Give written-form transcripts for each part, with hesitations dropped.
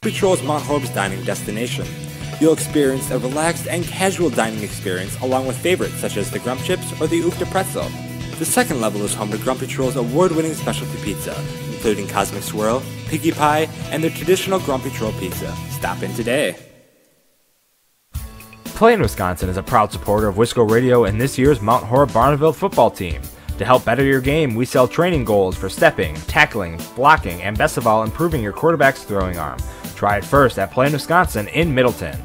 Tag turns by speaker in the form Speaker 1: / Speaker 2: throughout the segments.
Speaker 1: Grumpy Troll is Mount Horeb's dining destination. You'll experience a relaxed and casual dining experience along with favorites such as the Grump Chips or the Oofta Pretzel. The second level is home to Grumpy Troll's award-winning specialty pizza, including Cosmic Swirl, Piggy Pie, and their traditional Grumpy Troll pizza. Stop in today.
Speaker 2: PlayN Wisconsin is a proud supporter of Wisco Radio and this year's Mount Horeb Barneville football team. To help better your game, we sell training goals for stepping, tackling, blocking, and best of all, improving your quarterback's throwing arm. Try it first at PlayN Wisconsin in Middleton.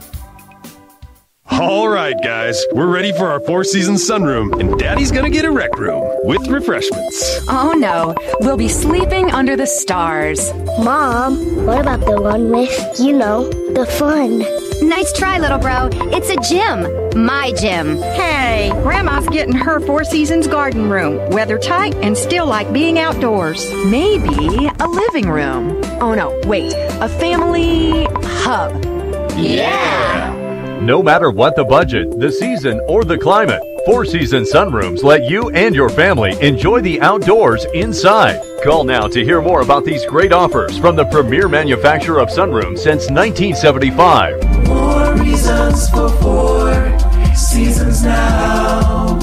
Speaker 3: All right, guys, we're ready for our Four Seasons sunroom, and Daddy's gonna get a rec room with refreshments.
Speaker 4: Oh no, we'll be sleeping under the stars.
Speaker 5: Mom, what about the one with, the fun?
Speaker 6: Nice try, little bro. It's a gym. My gym.
Speaker 7: Hey, Grandma's getting her Four Seasons garden room. Weather tight and still like being outdoors.
Speaker 4: Maybe a living room. Oh no, wait, a family hub.
Speaker 6: Yeah!
Speaker 8: No matter what the budget, the season, or the climate, Four Seasons sunrooms let you and your family enjoy the outdoors inside. Call now to hear more about these great offers from the premier manufacturer of sunrooms since 1975.
Speaker 9: More reasons for Four Seasons now.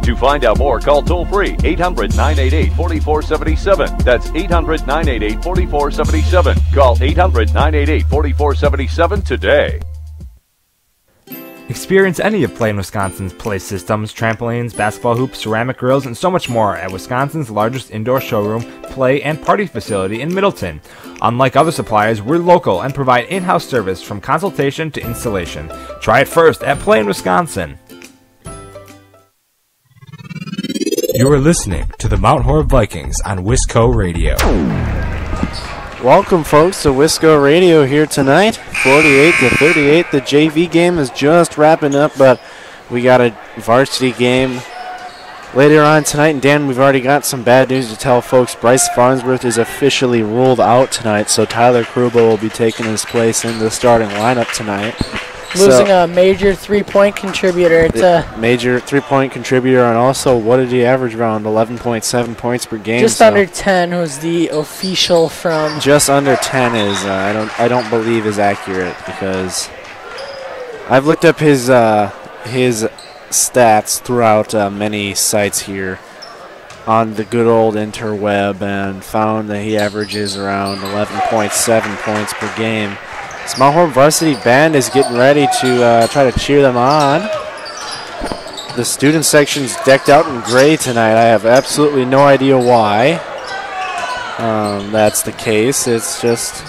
Speaker 8: To find out more, call toll-free 800-988-4477. That's 800-988-4477. Call 800-988-4477 today.
Speaker 2: Experience any of PlayN Wisconsin's play systems, trampolines, basketball hoops, ceramic grills, and so much more at Wisconsin's largest indoor showroom, play, and party facility in Middleton. Unlike other suppliers, we're local and provide in-house service from consultation to installation. Try it first at PlayN Wisconsin.
Speaker 10: You are listening to the Mount Horeb Vikings on Wisco Radio.
Speaker 11: Welcome, folks, to Wisco Radio here tonight. 48-38. The JV game is just wrapping up, but we got a varsity game later on tonight. And Dan, we've already got some bad news to tell folks. Bryce Farnsworth is officially ruled out tonight, so Tyler Kruba will be taking his place in the starting lineup tonight.
Speaker 12: Losing a major three-point contributor. It's a
Speaker 11: major three-point contributor, and also, what did he average around 11.7 points per game?
Speaker 12: Just under 10 was the official from.
Speaker 11: Just under 10 is I don't believe is accurate, because I've looked up his stats throughout many sites here on the good old interweb and found that he averages around 11.7 points per game. This Mount Horeb varsity band is getting ready to try to cheer them on. The student section's decked out in gray tonight. I have absolutely no idea why that's the case. It's just,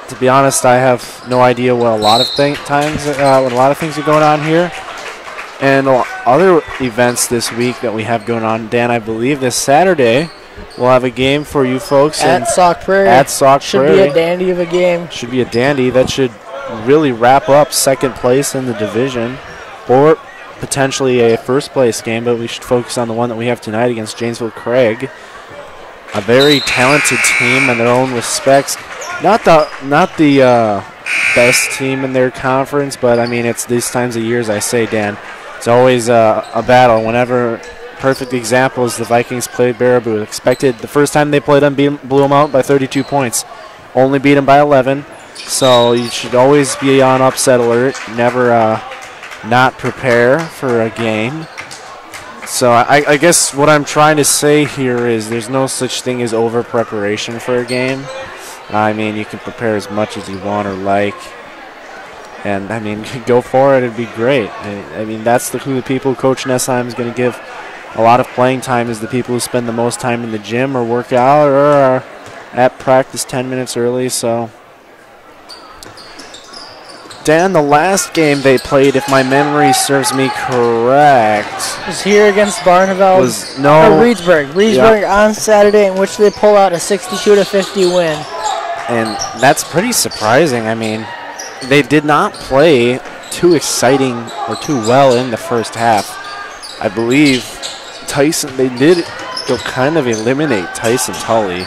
Speaker 11: to be honest, I have no idea what a lot of things are going on here. And other events this week that we have going on, Dan, I believe this Saturday we'll have a game for you folks
Speaker 12: at Sauk Prairie.
Speaker 11: At Sauk Prairie.
Speaker 12: Should be a dandy of a game.
Speaker 11: Should be a dandy. That should really wrap up second place in the division, or potentially a first place game, but we should focus on the one that we have tonight against Janesville Craig. A very talented team in their own respects. Not the best team in their conference, but I mean, it's these times of year, as I say, Dan, it's always a battle. Whenever perfect example is the Vikings played Baraboo. Expected the first time they played them, blew them out by 32 points. Only beat them by 11. So you should always be on upset alert. Never not prepare for a game. So I guess what I'm trying to say here is there's no such thing as over preparation for a game. I mean, you can prepare as much as you want or like. And, I mean, go for it. It'd be great. I mean, that's who the people Coach Nessheim is going to give a lot of playing time, is the people who spend the most time in the gym or work out or are at practice 10 minutes early. So, Dan, the last game they played, if my memory serves me correct,
Speaker 12: was here against Barneville. Reedsburg on Saturday, in which they pull out a 62-50 win.
Speaker 11: And that's pretty surprising. I mean, they did not play too exciting or too well in the first half. I believe Tyson, they did kind of eliminate Tyson Tully.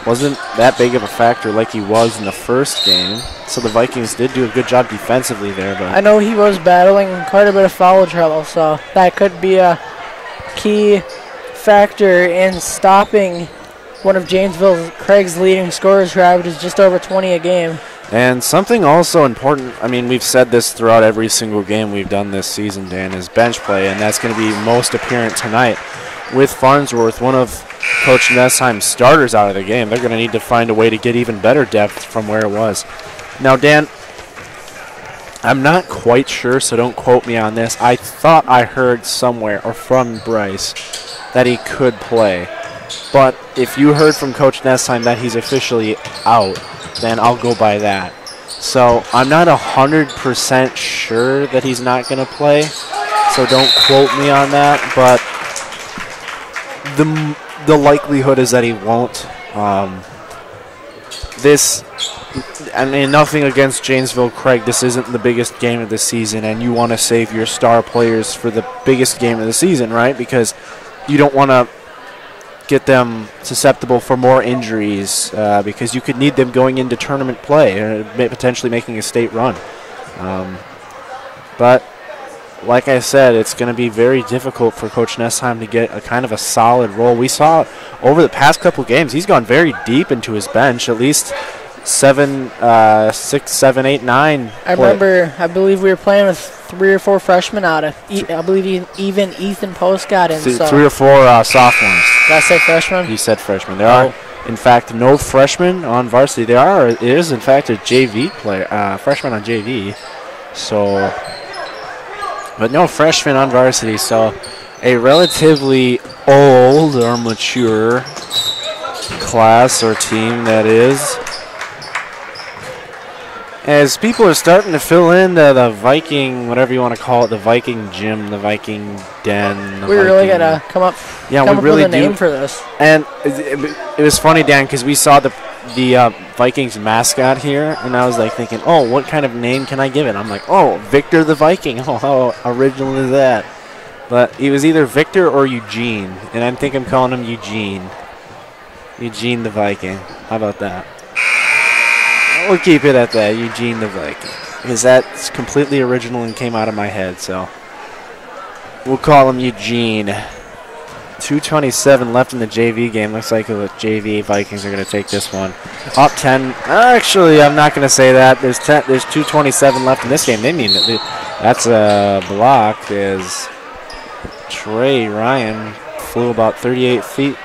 Speaker 11: Wasn't that big of a factor like he was in the first game. So the Vikings did do a good job defensively there. But
Speaker 12: I know he was battling quite a bit of foul trouble, so that could be a key factor in stopping one of Janesville Craig's leading scorers, who averages just over 20 a game.
Speaker 11: And something also important, I mean, we've said this throughout every single game we've done this season, Dan, is bench play, and that's going to be most apparent tonight. With Farnsworth, one of Coach Nessheim's starters out of the game, they're going to need to find a way to get even better depth from where it was. Now, Dan, I'm not quite sure, so don't quote me on this. I thought I heard somewhere, or from Bryce, that he could play. But if you heard from Coach Nessheim that he's officially out, then I'll go by that. So I'm not 100% sure that he's not going to play, so don't quote me on that, but the likelihood is that he won't. I mean, nothing against Janesville Craig. This isn't the biggest game of the season, and you want to save your star players for the biggest game of the season, right? Because you don't want to get them susceptible for more injuries, because you could need them going into tournament play or potentially making a state run. But like I said, it's going to be very difficult for Coach Nessheim to get a kind of a solid role. We saw over the past couple games, he's gone very deep into his bench, at least 7, 6, 7, 8, 9.
Speaker 12: I remember, I believe we were playing with 3 or 4 freshmen out of, I believe even Ethan Post got in. So
Speaker 11: 3 or 4 sophomores.
Speaker 12: Did I say freshmen?
Speaker 11: You said freshmen. There are, in fact, no freshmen on varsity. It is, in fact, a JV player, freshman on JV. So, but no freshmen on varsity. So, a relatively old or mature class or team, that is. As people are starting to fill in the Viking, whatever you want to call it, the Viking gym, the Viking den.
Speaker 12: We really got to come up with a name for this.
Speaker 11: And it was funny, Dan, because we saw the Vikings mascot here, and I was like thinking, oh, what kind of name can I give it? I'm like, oh, Victor the Viking. Oh, how original is that? But he was either Victor or Eugene, and I think I'm calling him Eugene. Eugene the Viking. How about that? We'll keep it at that, Eugene the Viking, because that's completely original and came out of my head, so we'll call him Eugene. 2:27 left in the JV game. Looks like the JV Vikings are going to take this one. Up 10. Actually, I'm not going to say that. There's 2:27 left in this game. They mean that's a block. As Trey Ryan flew about 38 feet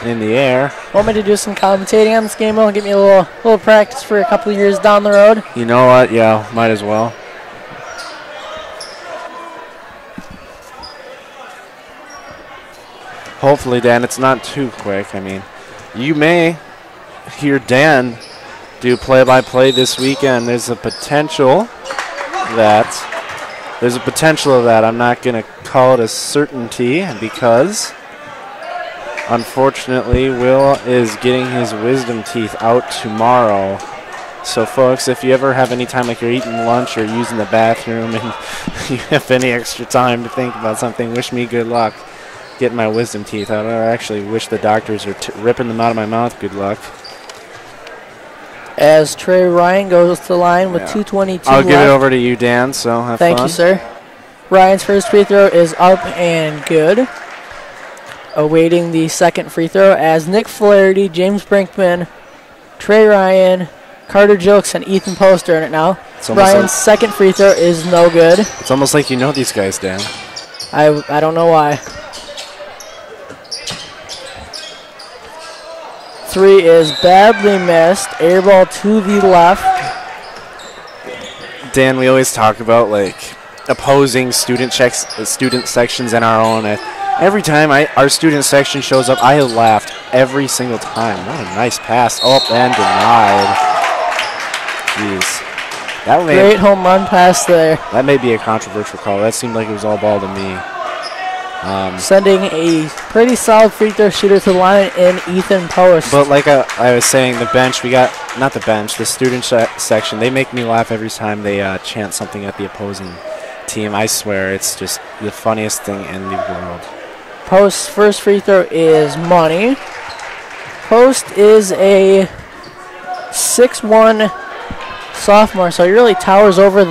Speaker 11: in the air.
Speaker 12: Want me to do some commentating on this game? Will give me a little practice for a couple of years down the road.
Speaker 11: You know what? Yeah, might as well. Hopefully, Dan, it's not too quick. I mean, you may hear Dan do play-by-play this weekend. There's a potential of that. I'm not going to call it a certainty because, unfortunately, Will is getting his wisdom teeth out tomorrow. So, folks, if you ever have any time, like you're eating lunch or using the bathroom and you have any extra time to think about something, wish me good luck getting my wisdom teeth out. I actually wish the doctors are ripping them out of my mouth. Good luck.
Speaker 12: As Trey Ryan goes to the line with 2:22 left.
Speaker 11: I'll give it over to you, Dan, so have fun.
Speaker 12: Thank you, sir. Ryan's first free throw is up and good. Awaiting the second free throw as Nick Flaherty, James Brinkman, Trey Ryan, Carter Jokes, and Ethan Post are in it now. Ryan's second free throw is no good.
Speaker 11: It's almost like you know these guys, Dan.
Speaker 12: I don't know why. 3 is badly missed. Air ball to the left.
Speaker 11: Dan, we always talk about like opposing student sections and our own. Every time our student section shows up, I have laughed every single time. What a nice pass. Up and denied. Jeez.
Speaker 12: Great home run pass there.
Speaker 11: That may be a controversial call. That seemed like it was all ball to me.
Speaker 12: Sending a pretty solid free throw shooter to the line in Ethan Post.
Speaker 11: But like I was saying, the bench, the student section, they make me laugh every time they chant something at the opposing team. I swear, it's just the funniest thing in the world.
Speaker 12: Post's first free throw is money. Post is a 6'1" sophomore, so he really towers over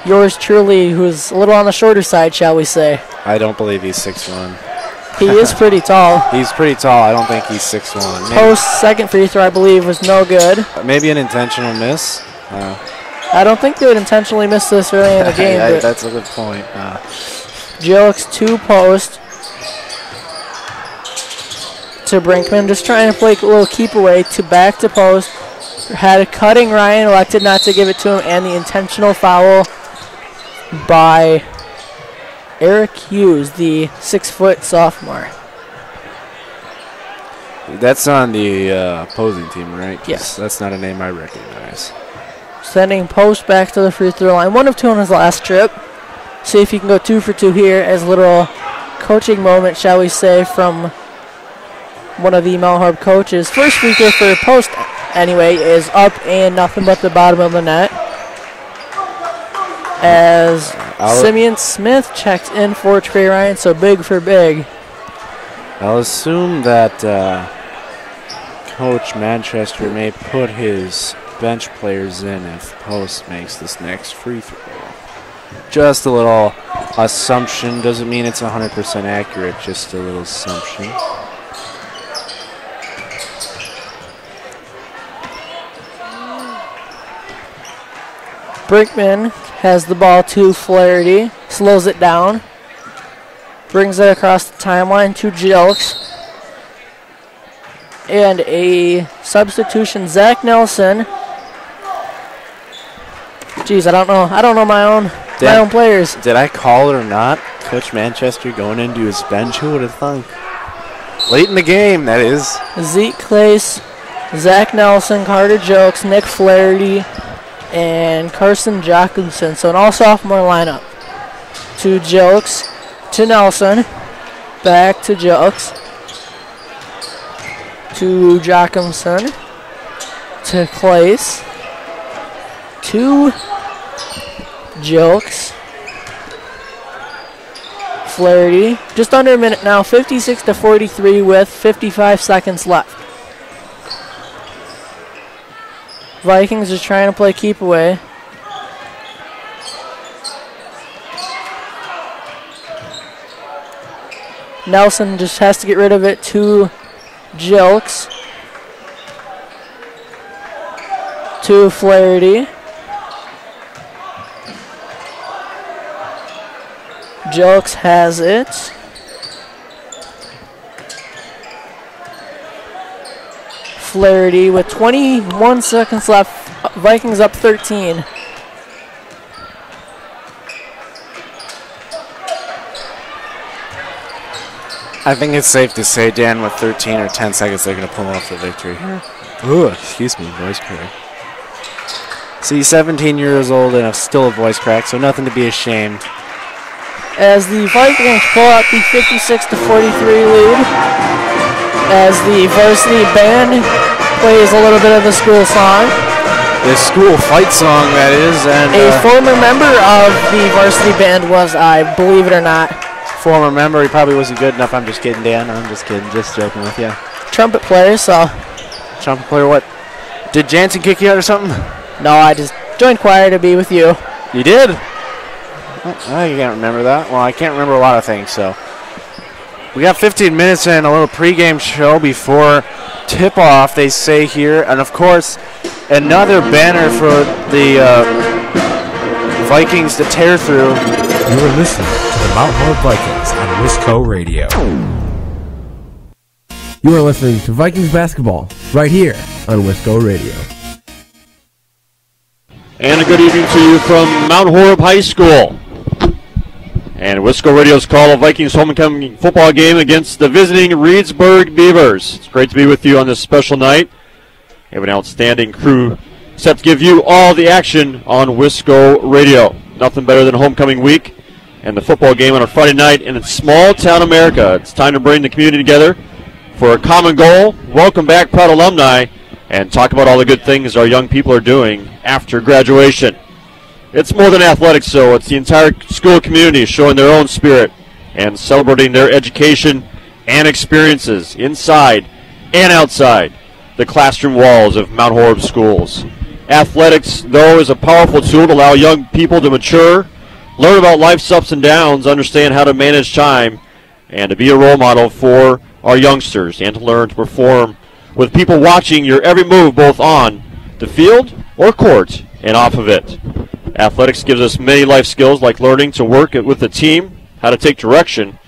Speaker 12: yours truly, who's a little on the shorter side, shall we say.
Speaker 11: I don't believe he's 6'1".
Speaker 12: He is pretty tall.
Speaker 11: He's pretty tall. I don't think he's 6'1".
Speaker 12: Post second free throw, I believe, was no good.
Speaker 11: Maybe an intentional miss.
Speaker 12: I don't think they would intentionally miss this early in the game.
Speaker 11: Yeah, that's a good point.
Speaker 12: Jilks 2 post to Brinkman, just trying to play a little keep away to back to post. Had a cutting Ryan, elected not to give it to him, and the intentional foul by Eric Hughes, the 6-foot sophomore.
Speaker 11: That's on the opposing team, right?
Speaker 12: Yes.
Speaker 11: That's not a name I recognize.
Speaker 12: Sending post back to the free throw line. 1 of 2 on his last trip. See if he can go 2 for 2 here as a little coaching moment, shall we say, from one of the Mount Horeb coaches. First free throw for post, anyway, is up and nothing but the bottom of the net. As Simeon Smith checks in for Trey Ryan, so big for big.
Speaker 11: I'll assume that Coach Manchester may put his bench players in if post makes this next free throw. Just a little assumption. Doesn't mean it's 100% accurate, just a little assumption.
Speaker 12: Brinkman has the ball to Flaherty, slows it down, brings it across the timeline to Jilks. And a substitution, Zach Nelson. Jeez, I don't know my own players.
Speaker 11: Did I call it or not? Coach Manchester going into his bench. Who would have thunk? Late in the game, that is.
Speaker 12: Zeke Clace, Zach Nelson, Carter Jilks, Nick Flaherty, and Carson Jacobson. So an all-sophomore lineup. To Jilks, to Nelson, back to Jilks, to Jacobson, to Clace, to Jilks, Flaherty. Just under a minute now, 56-43 with 55 seconds left. Vikings is trying to play keep away. Nelson just has to get rid of it to Jilks. To Flaherty. Jilks has it. Flaherty with 21 seconds left. Vikings up 13.
Speaker 11: I think it's safe to say, Dan, with 13 or 10 seconds, they're going to pull off the victory here. Ooh, excuse me, voice crack. See, 17 years old and still a voice crack, so nothing to be ashamed.
Speaker 12: As the Vikings pull out the 56-43 lead, as the varsity band plays a little bit of the school song.
Speaker 11: The school fight song, that is. And
Speaker 12: a former member of the varsity band was, I believe it or not.
Speaker 11: Former member, he probably wasn't good enough. I'm just kidding, Dan. I'm just kidding, just joking with you.
Speaker 12: Trumpet player, so.
Speaker 11: Trumpet player, what? Did Jansen kick you out or something?
Speaker 12: No, I just joined choir to be with you.
Speaker 11: You did? I can't remember that. Well, I can't remember a lot of things, so. We got 15 minutes and a little pregame show before tip-off, they say here. And, of course, another banner for the Vikings to tear through.
Speaker 10: You are listening to the Mount Horeb Vikings on Wisco Radio.
Speaker 13: You are listening to Vikings basketball right here on Wisco Radio.
Speaker 14: And a good evening to you from Mount Horeb High School. And Wisco Radio's call of Vikings homecoming football game against the visiting Reedsburg Beavers. It's great to be with you on this special night. We have an outstanding crew set to give you all the action on Wisco Radio. Nothing better than homecoming week and the football game on a Friday night in small town America. It's time to bring the community together for a common goal, welcome back proud alumni, and talk about all the good things our young people are doing after graduation. It's more than athletics, so it's the entire school community showing their own spirit and celebrating their education and experiences inside and outside the classroom walls of Mount Horeb schools. Athletics, though, is a powerful tool to allow young people to mature, learn about life's ups and downs, understand how to manage time, and to be a role model for our youngsters and to learn to perform with people watching your every move both on the field or court and off of it. Athletics gives us many life skills like learning to work with a team, how to take direction,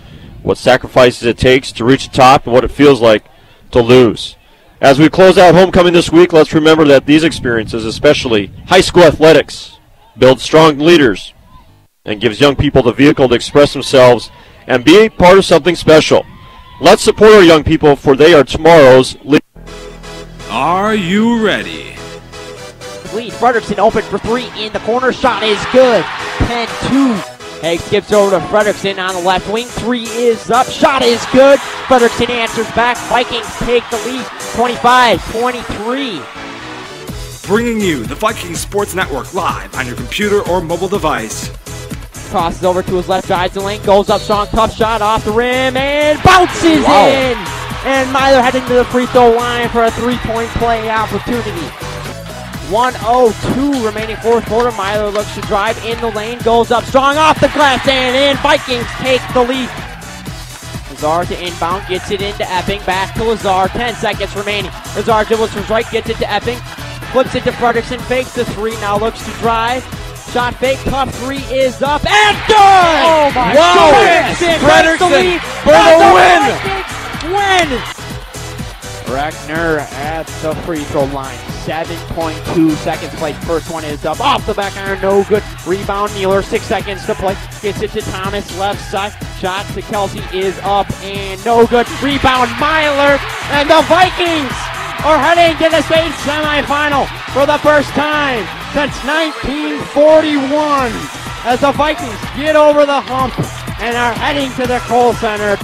Speaker 14: what sacrifices it takes to reach the top, and what it feels like to lose. As we close out homecoming this week, let's remember that these experiences, especially high school athletics, build strong leaders and gives young people the vehicle to express themselves and be a part of something special. Let's support our young people, for they are tomorrow's leaders.
Speaker 15: Are you ready?
Speaker 16: Lead. Frederickson open for three in the corner. Shot is good. 10-2. Higgs gives over to Frederickson on the left wing. Three is up. Shot is good. Frederickson answers back. Vikings take the lead. 25-23.
Speaker 15: Bringing you the Vikings Sports Network live on your computer or mobile device.
Speaker 16: Crosses over to his left, drives the lane, goes up strong, tough shot off the rim, and bounces in! And Myler heading to the free throw line for a three-point play opportunity. 1:02 remaining fourth quarter. Myler looks to drive in the lane, goes up strong off the glass and in. Vikings take the lead. Lazar to inbound, gets it into Epping, back to Lazar, 10 seconds remaining. Lazar dribbles to his right, gets it to Epping, flips it to Frederickson, fakes the three, now looks to drive. Shot fake, tough three is up and good! Oh my goodness! Frederickson for the win! Reckner at the free throw line. 7.2 seconds played. First one is up off the back iron, no good. Rebound, Mueller, 6 seconds to play. Gets it to Thomas, left side. Shot to Kelsey is up and no good. Rebound, Myler, and the Vikings are heading to the state semifinal for the first time since 1941 as the Vikings get over the hump and are heading to the Kohl Center.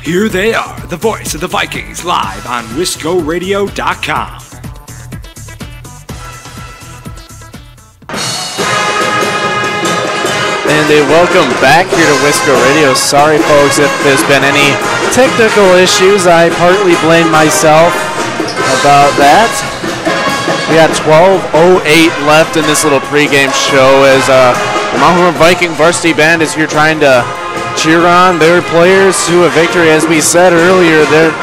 Speaker 15: Here they are, the voice of the Vikings, live on WiscoRadio.com.
Speaker 11: And a welcome back here to Wisco Radio. Sorry, folks, if there's been any technical issues. I partly blame myself about that. We got 12:08 left in this little pregame show as the Mount Horeb Viking varsity band is here trying to cheer on their players to a victory. As we said earlier, the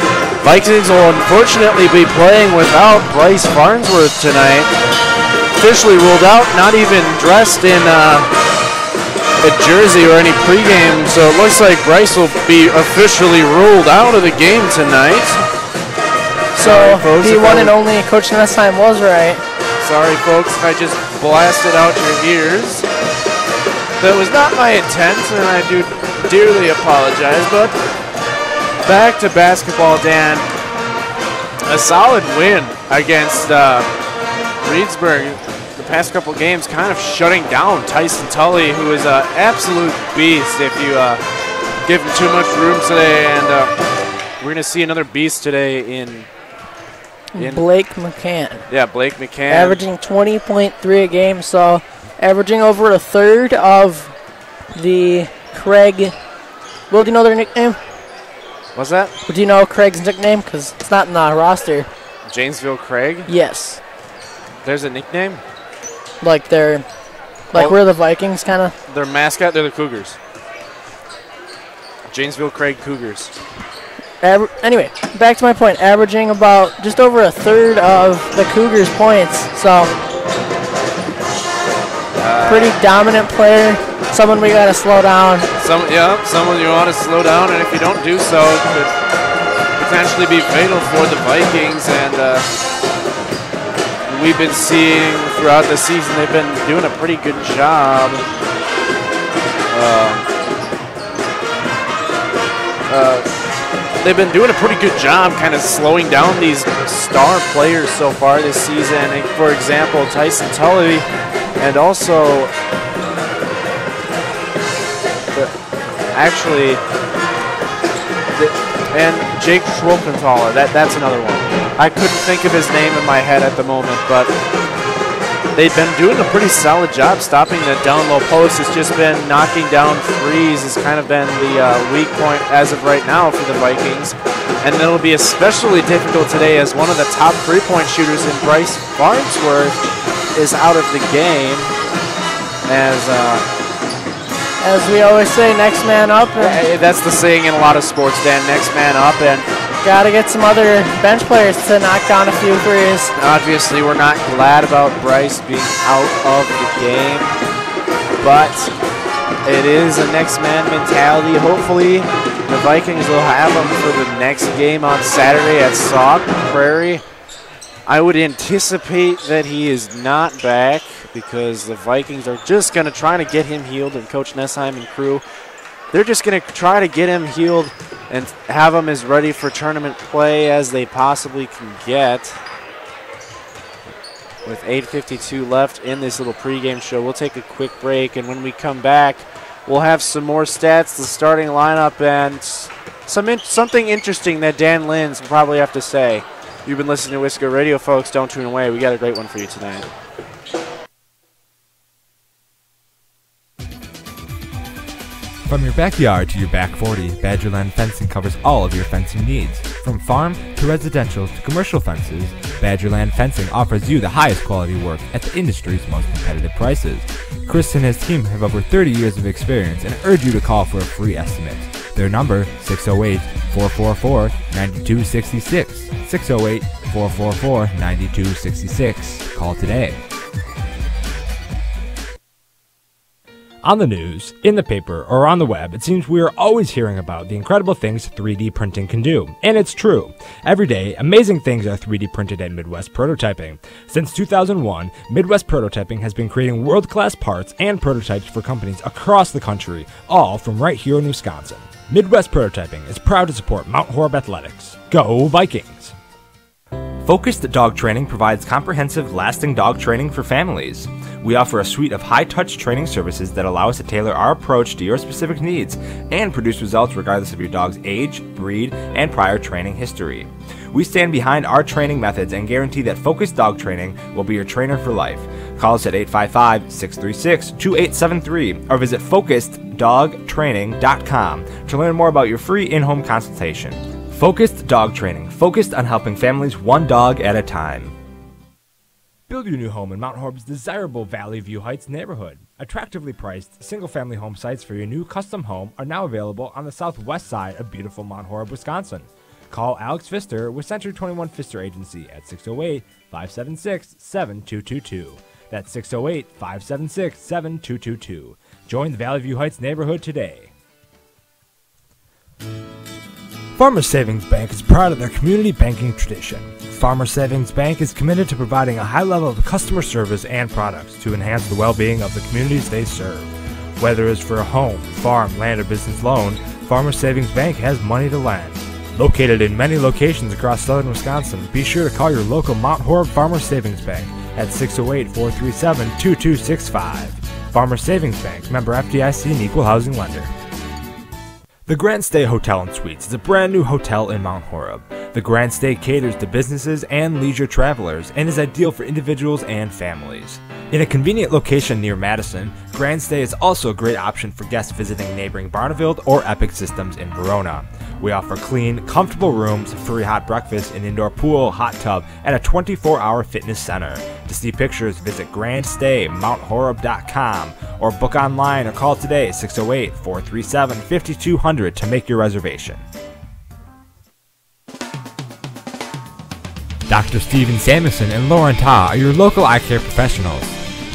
Speaker 11: Vikings will unfortunately be playing without Bryce Farnsworth tonight. Officially ruled out, not even dressed in a jersey or any pregame, so it looks like Bryce will be officially ruled out of the game tonight.
Speaker 12: So the one and only Coach Nessheim was right.
Speaker 11: Sorry, folks, if I just blasted out your ears. That was not my intent, and I do dearly apologize, but back to basketball, Dan. A solid win against Reedsburg. The past couple games kind of shutting down Tyson Tully, who is an absolute beast if you give him too much room today, and we're going to see another beast today in
Speaker 12: Blake McCann.
Speaker 11: Yeah, Blake McCann.
Speaker 12: Averaging 20.3 a game, so averaging over a third of the Craig. Will, do you know their nickname?
Speaker 11: What's that?
Speaker 12: Do you know Craig's nickname? Because it's not in the roster.
Speaker 11: Janesville Craig?
Speaker 12: Yes.
Speaker 11: There's a nickname?
Speaker 12: Like they're, like we're the Vikings, kind of.
Speaker 11: Their mascot, they're the Cougars. Janesville Craig Cougars.
Speaker 12: Anyway, back to my point. Averaging about just over a third of the Cougars' points. So, pretty dominant player. Someone we got to slow down.
Speaker 11: Someone you want to slow down, and if you don't do so, it could potentially be fatal for the Vikings. And we've been seeing throughout the season they've been doing a pretty good job. They've been doing a pretty good job kind of slowing down these star players so far this season. And for example, Tyson Tully and also and Jake Schwolkenthaler. That's another one. I couldn't think of his name in my head at the moment, but they've been doing a pretty solid job stopping the down low post. It's just been knocking down threes has kind of been the weak point as of right now for the Vikings. And it'll be especially difficult today as one of the top three-point shooters in Bryce Farnsworth is out of the game.
Speaker 12: As we always say, next man up.
Speaker 11: Yeah, that's the saying in a lot of sports, Dan, next man up. And
Speaker 12: got to get some other bench players to knock down a few threes.
Speaker 11: Obviously, we're not glad about Bryce being out of the game, but it is a next man mentality. Hopefully, the Vikings will have him for the next game on Saturday at Sauk Prairie. I would anticipate that he is not back because the Vikings are just going to try to get him healed, and Coach Nessheim and crew, they're just going to try to get him healed and have him as ready for tournament play as they possibly can get. With 8:52 left in this little pregame show, we'll take a quick break, and when we come back, we'll have some more stats, the starting lineup, and something interesting that Dan Linz will probably have to say. You've been listening to Wisco Radio, folks. Don't tune away. We got a great one for you tonight.
Speaker 2: From your backyard to your back 40, Badgerland Fencing covers all of your fencing needs. From farm to residential to commercial fences, Badgerland Fencing offers you the highest quality work at the industry's most competitive prices. Chris and his team have over 30 years of experience and urge you to call for a free estimate. Their number, 608-444-9266. 608-444-9266. Call today. On the news, in the paper, or on the web, it seems we are always hearing about the incredible things 3D printing can do. And it's true. Every day, amazing things are 3D printed at Midwest Prototyping. Since 2001, Midwest Prototyping has been creating world-class parts and prototypes for companies across the country, all from right here in Wisconsin. Midwest Prototyping is proud to support Mount Horeb Athletics. Go Vikings! Focused Dog Training provides comprehensive, lasting dog training for families. We offer a suite of high-touch training services that allow us to tailor our approach to your specific needs and produce results regardless of your dog's age, breed, and prior training history. We stand behind our training methods and guarantee that Focused Dog Training will be your trainer for life. Call us at 855-636-2873 or visit FocusedDogTraining.com to learn more about your free in-home consultation. Focused Dog Training, focused on helping families one dog at a time. Build your new home in Mount Horeb's desirable Valley View Heights neighborhood. Attractively priced, single-family home sites for your new custom home are now available on the southwest side of beautiful Mount Horeb, Wisconsin. Call Alex Pfister with Century 21 Pfister Agency at 608-576-7222. That's 608-576-7222. Join the Valley View Heights neighborhood today. Farmers Savings Bank is proud of their community banking tradition. Farmers Savings Bank is committed to providing a high level of customer service and products to enhance the well-being of the communities they serve. Whether it's for a home, farm, land, or business loan, Farmers Savings Bank has money to lend. Located in many locations across southern Wisconsin, be sure to call your local Mount Horeb Farmers Savings Bank at 608-437-2265. Farmers Savings Bank, member FDIC and equal housing lender. The GrandStay Hotel and Suites is a brand new hotel in Mount Horeb. The GrandStay caters to businesses and leisure travelers and is ideal for individuals and families. In a convenient location near Madison, GrandStay is also a great option for guests visiting neighboring Barneveld or Epic Systems in Verona. We offer clean, comfortable rooms, free hot breakfast, an indoor pool, hot tub, and a 24-hour fitness center. To see pictures, visit GrandStayMountHoreb.com or book online or call today 608-437-5200 to make your reservation. Dr. Steven Samuelson and Lauren Ta are your local eye care professionals.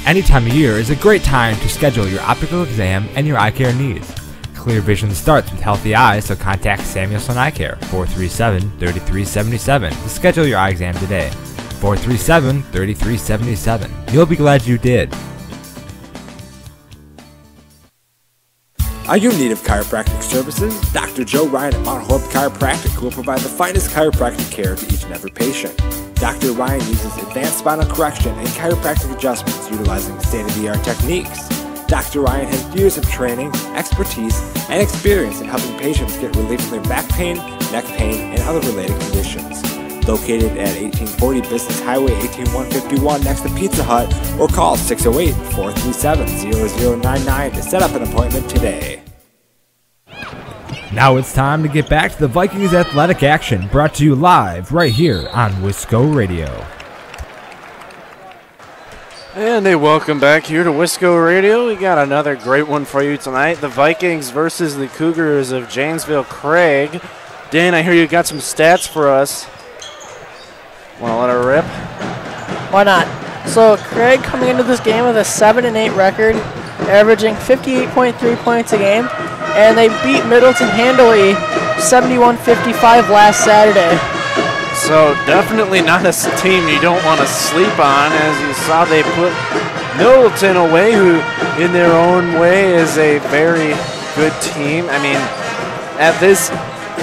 Speaker 2: Any time of year is a great time to schedule your optical exam and your eye care needs. Clear vision starts with healthy eyes, so contact Samuelson Eye Care, 437-3377 to schedule your eye exam today. 437-3377. You'll be glad you did.
Speaker 1: Are you in need of chiropractic services? Dr. Joe Ryan at Mount Horeb Chiropractic will provide the finest chiropractic care to each and every patient. Dr. Ryan uses advanced spinal correction and chiropractic adjustments utilizing state-of-the-art techniques. Dr. Ryan has years of training, expertise, and experience in helping patients get relief from their back pain, neck pain, and other related conditions. Located at 1840 Business Highway 18151 next to Pizza Hut, or call 608-437-0099 to set up an appointment today.
Speaker 2: Now it's time to get back to the Vikings athletic action, brought to you live right here on Wisco Radio.
Speaker 11: And a welcome back here to Wisco Radio. We got another great one for you tonight. The Vikings versus the Cougars of Janesville Craig. Dan, I hear you got some stats for us. Want to let her rip?
Speaker 12: Why not? So Craig coming into this game with a 7-8 record, averaging 58.3 points a game, and they beat Middleton handily 71-55 last Saturday.
Speaker 11: So definitely not a team you don't want to sleep on. As you saw, they put Middleton away, who in their own way is a very good team. I mean, at this,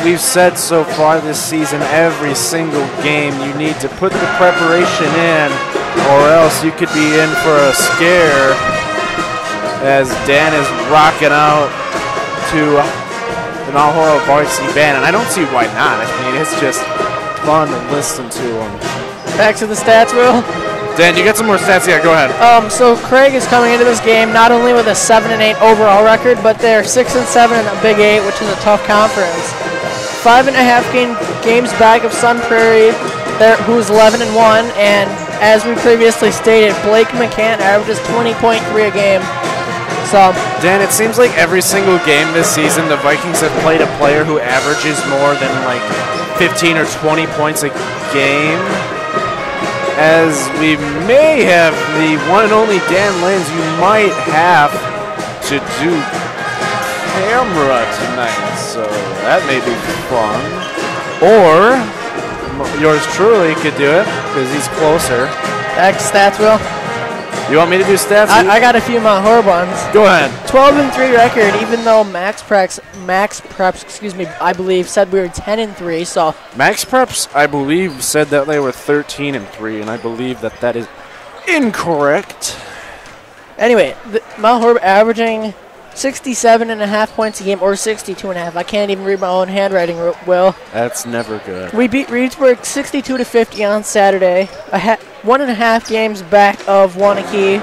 Speaker 11: we've said so far this season, every single game you need to put the preparation in, or else you could be in for a scare, as Dan is rocking out to the Mount Horeb varsity band, and I don't see why not. I mean, it's just fun to listen to them.
Speaker 12: Back to the stats, Will.
Speaker 11: Dan, you got some more stats? Yeah, go ahead.
Speaker 12: So Craig is coming into this game not only with a 7-8 overall record, but they're 6-7 in the Big 8, which is a tough conference. 5.5 games back of Sun Prairie, who's 11-1, and as we previously stated, Blake McCann averages 20.3 a game. So,
Speaker 11: Dan, it seems like every single game this season, the Vikings have played a player who averages more than like 15 or 20 points a game. As we may have the one and only Dan Lands, you might have to do camera tonight, so that may be fun. Or yours truly could do it because he's closer.
Speaker 12: Back to stats, Will.
Speaker 11: You want me to do stats?
Speaker 12: I got a few Mount Horeb ones.
Speaker 11: Go ahead.
Speaker 12: 12-3 record, even though Max Preps, I believe said we were 10-3. So
Speaker 11: Max Preps, I believe, said that they were 13-3, and I believe that that is incorrect.
Speaker 12: Anyway, Mount Horeb averaging 67.5 points a game, or 62.5. I can't even read my own handwriting, Will.
Speaker 11: That's never good.
Speaker 12: We beat Reedsburg 62-50 on Saturday. 1.5 games back of Wanakee.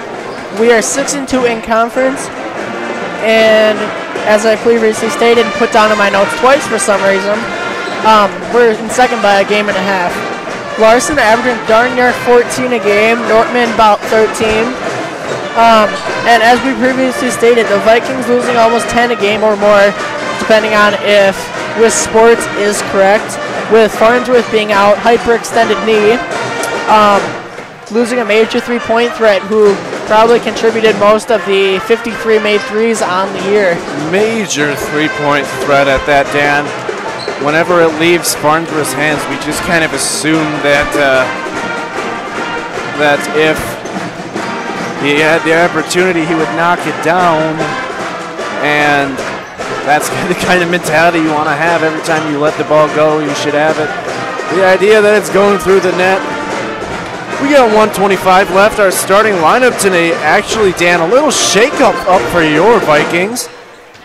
Speaker 12: We are 6-2 in conference, and as I previously stated and put down in my notes twice for some reason, we're in second by a game and a half. Larson averaging darn near 14 a game. Nortman about 13. And as we previously stated, the Vikings losing almost 10 a game or more, depending on if Wisco Sports is correct, with Farnsworth being out, hyperextended knee, losing a major three-point threat who probably contributed most of the 53 made threes on the year. Major
Speaker 11: three-point threat at that, Dan. Whenever it leaves Farnsworth's hands, we just kind of assume that that if he had the opportunity, he would knock it down, and that's the kind of mentality you want to have every time you let the ball go. You should have it. The idea that it's going through the net. We got 125 left. Our starting lineup today, actually, Dan, a little shake-up up for your Vikings.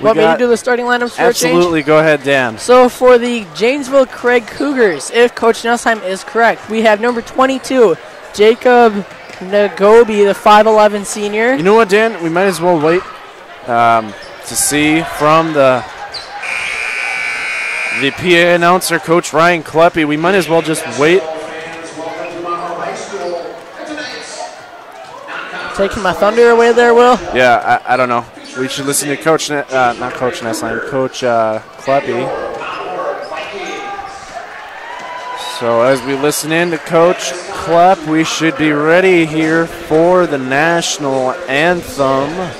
Speaker 12: Want me to do the starting lineups for a change?
Speaker 11: Absolutely. Go ahead, Dan.
Speaker 12: So for the Janesville Craig Cougars, if Coach Nussheim is correct, we have number 22, Jacob Nagobi, the 5'11 senior.
Speaker 11: You know what, Dan? We might as well wait to see from the PA announcer, Coach Ryan Kleppe. We might as well just wait.
Speaker 12: Taking my thunder away there, Will?
Speaker 11: Yeah, I don't know. We should listen to Coach, not Coach Nessline, Coach Kleppe. So as we listen in to Coach Kleppe, we should be ready here for the national anthem.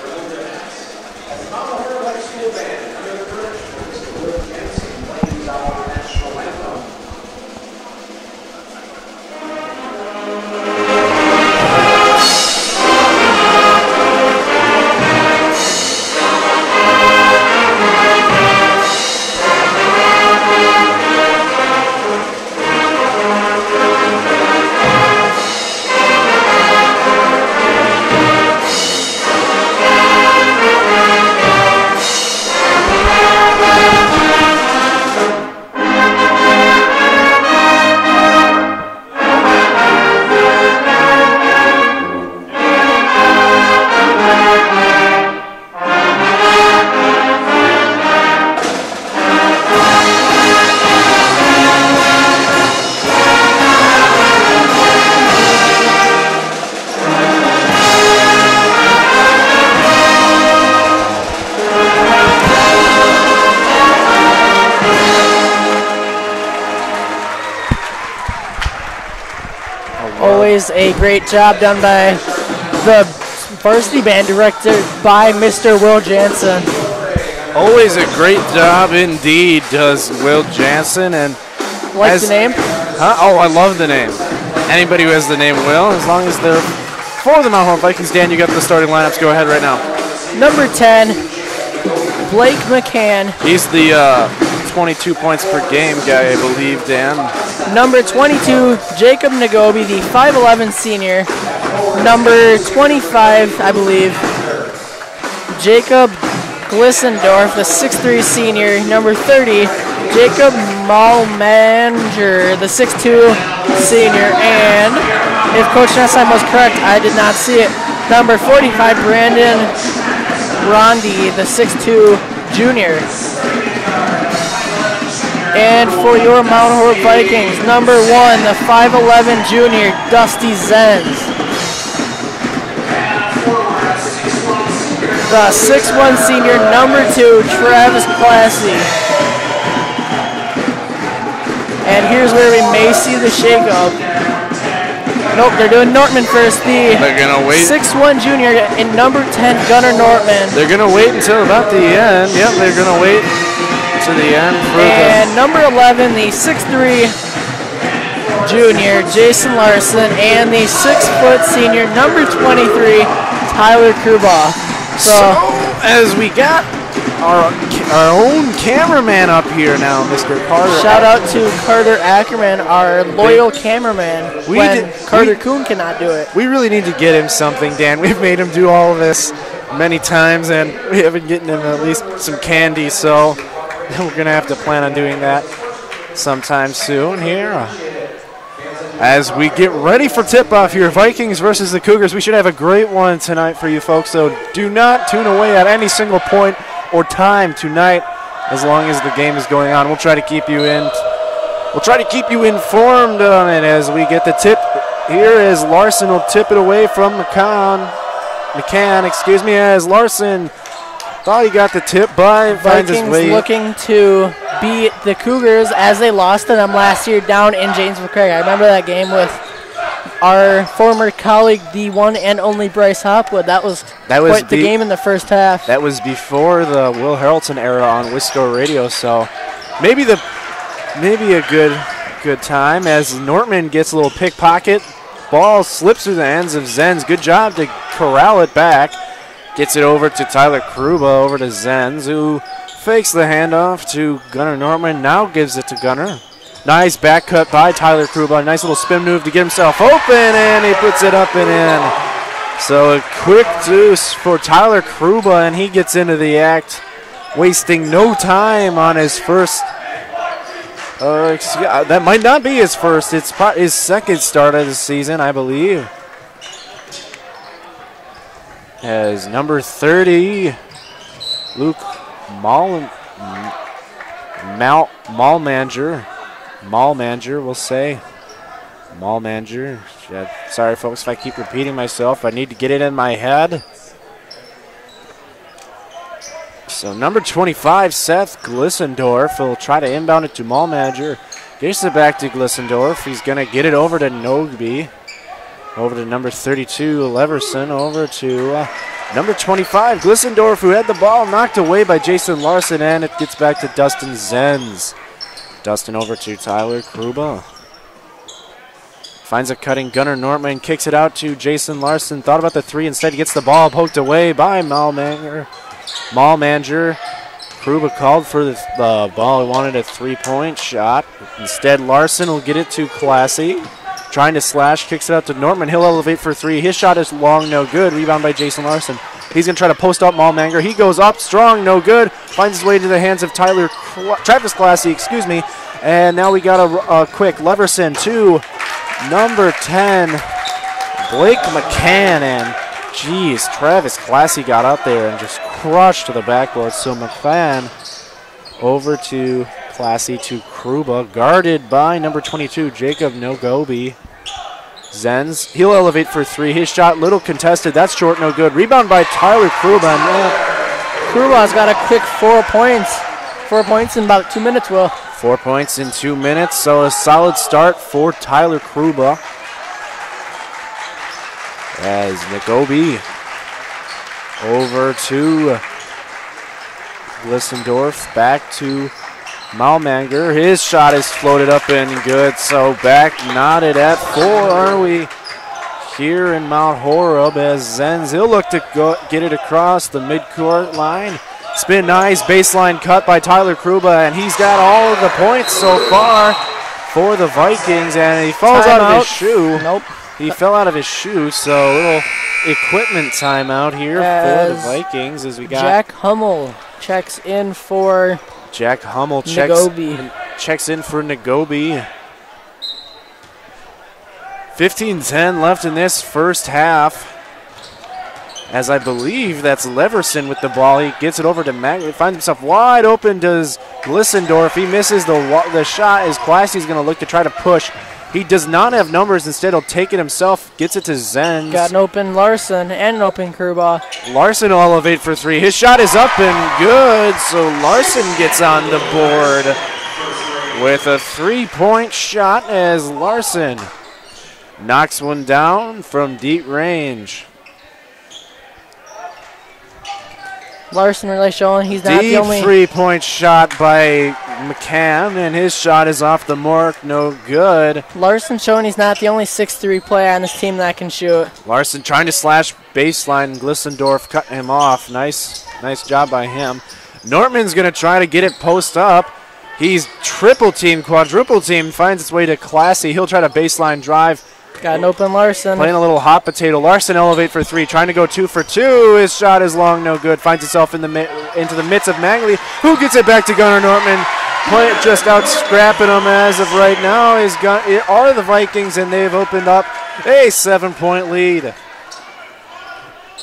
Speaker 12: always a great job done by the varsity band directed by Mr. Will Jansen.
Speaker 11: Always a great job indeed does Will Jansen. And
Speaker 12: like the name?
Speaker 11: Huh? Oh, I love the name. Anybody who has the name Will, as long as they're for the Mount Horeb Vikings. Dan, you got the starting lineups. Go ahead right now.
Speaker 12: Number 10, Blake McCann.
Speaker 11: He's the 22 points per game guy, I believe, Dan.
Speaker 12: Number 22, Jacob Nagobi, the 5'11 senior. Number 25, I believe, Jacob Glissendorf, the 6'3 senior. Number 30, Jacob Malmanger, the 6'2 senior. And if Coach Nessheim was correct, I did not see it. Number 45, Brandon Rondi, the 6'2 junior. And for your Mount Horeb Vikings, number 1, the 5'11 junior, Dusty Zenz. The 6'1 senior, number 2, Travis Classy. And here's where we may see the shakeup. Nope, they're doing Nortman first. They're
Speaker 11: gonna wait.
Speaker 12: 6'1 junior and number 10, Gunnar Nortman.
Speaker 11: They're gonna wait until about the end. Yep, they're gonna wait to the end.
Speaker 12: And number 11, the 6'3 junior, Jason Larson, and the 6' senior, number 23, Tyler Krubaugh.
Speaker 11: So as we got our own cameraman up here now, Mr. Carter.
Speaker 12: Shout out to Carter Ackerman, our loyal cameraman, Carter Kuhn cannot do it.
Speaker 11: We really need to get him something, Dan. We've made him do all of this many times, and we haven't gotten him at least some candy, so we're going to have to plan on doing that sometime soon here. As we get ready for tip-off here, Vikings versus the Cougars. We should have a great one tonight for you folks, so do not tune away at any single point or time tonight as long as the game is going on. We'll try to keep you informed on it as we get the tip. Here as Larson will tip it away from McCann, excuse me, as Larson thought he got the tip by finds his way.
Speaker 12: Vikings looking to beat the Cougars as they lost to them last year down in Janesville Craig. I remember that game with our former colleague, the one and only Bryce Hopwood. That was quite the game in the first half.
Speaker 11: That was before the Will Harrelson era on Wisco Radio, so maybe a good time as Nortman gets a little pickpocket. Ball slips through the hands of Zenz. Good job to corral it back. Gets it over to Tyler Kruba, over to Zenz, who fakes the handoff to Gunnar Nortman. Now gives it to Gunnar. Nice back cut by Tyler Kruba. Nice little spin move to get himself open, and he puts it up and in. So a quick deuce for Tyler Kruba, and he gets into the act, wasting no time on his first. That might not be his first. It's his second start of the season, I believe. As number 30, Luke Mallmanger, we'll say. Mallmanger. Sorry, folks, if I keep repeating myself. I need to get it in my head. So number 25, Seth Glissendorf, will try to inbound it to Mallmanger. Gets it back to Glissendorf. He's going to get it over to Nogby. Over to number 32, Leverson. Over to number 25, Glissendorf, who had the ball knocked away by Jason Larson, and it gets back to Dustin Zenz. Dustin over to Tyler Kruba. Finds a cutting Gunnar Nortman, kicks it out to Jason Larson. Thought about the three, instead he gets the ball poked away by Mallmanger. Kruba called for the ball. He wanted a three-point shot. Instead, Larson will get it to Classy. Trying to slash, kicks it out to Nortman. He'll elevate for three. His shot is long, no good. Rebound by Jason Larson. He's going to try to post up Mallmanger. He goes up strong, no good. Finds his way to the hands of Travis Classy, excuse me. And now we got a quick Leverson to number 10, Blake McCann. And geez, Travis Classy got out there and just crushed to the backboard. So McCann over to Classy to Kruba, guarded by number 22, Jacob Nogobi. Zenz, he'll elevate for three. His shot, little contested. That's short, no good. Rebound by Tyler Kruba.
Speaker 12: Kruba's got a quick 4 points. 4 points in about 2 minutes, Will.
Speaker 11: 4 points in 2 minutes, so a solid start for Tyler Kruba. As Nagobi over to Glissendorf, back to Malmanger. His shot is floated up and good, so back knotted at 4, are we? Here in Mount Horeb as Zenz, he'll look to get it across the midcourt line. Spin nice, baseline cut by Tyler Kruba, and he's got all of the points so far for the Vikings, and he falls out of his shoe.
Speaker 12: Nope.
Speaker 11: He fell out of his shoe, so a little equipment timeout here for the Vikings as we got
Speaker 12: Jack Hummel checks in for
Speaker 11: Jack Hummel checks in for Nagobi. 15-10 left in this first half. As I believe that's Leverson with the ball. He gets it over to Mag. He finds himself wide open. Does Glissendorf. He misses the shot as Classy's going to look to try to push. He does not have numbers. Instead, he'll take it himself. Gets it to Zenz.
Speaker 12: Got an open Larson and an open Kruba.
Speaker 11: Larson will elevate for 3. His shot is up and good. So Larson gets on the board with a 3-point shot as Larson knocks one down from deep range.
Speaker 12: Larson really showing he's not the only...
Speaker 11: Deep 3-point shot by McCann, and his shot is off the mark, no good.
Speaker 12: Larson showing he's not the only 6'3" player on this team that can shoot.
Speaker 11: Larson trying to slash baseline. Glissendorf cutting him off. Nice job by him. Nortman's going to try to get it post up. He's triple team, quadruple team, finds its way to Classy. He'll try to baseline drive.
Speaker 12: Got an open Larson.
Speaker 11: Playing a little hot potato. Larson elevate for 3, trying to go 2 for 2. His shot is long, no good. Finds itself into the midst of Mangley, who gets it back to Gunnar Nortman. Just out scrapping him as of right now are the Vikings, and they've opened up a 7-point lead.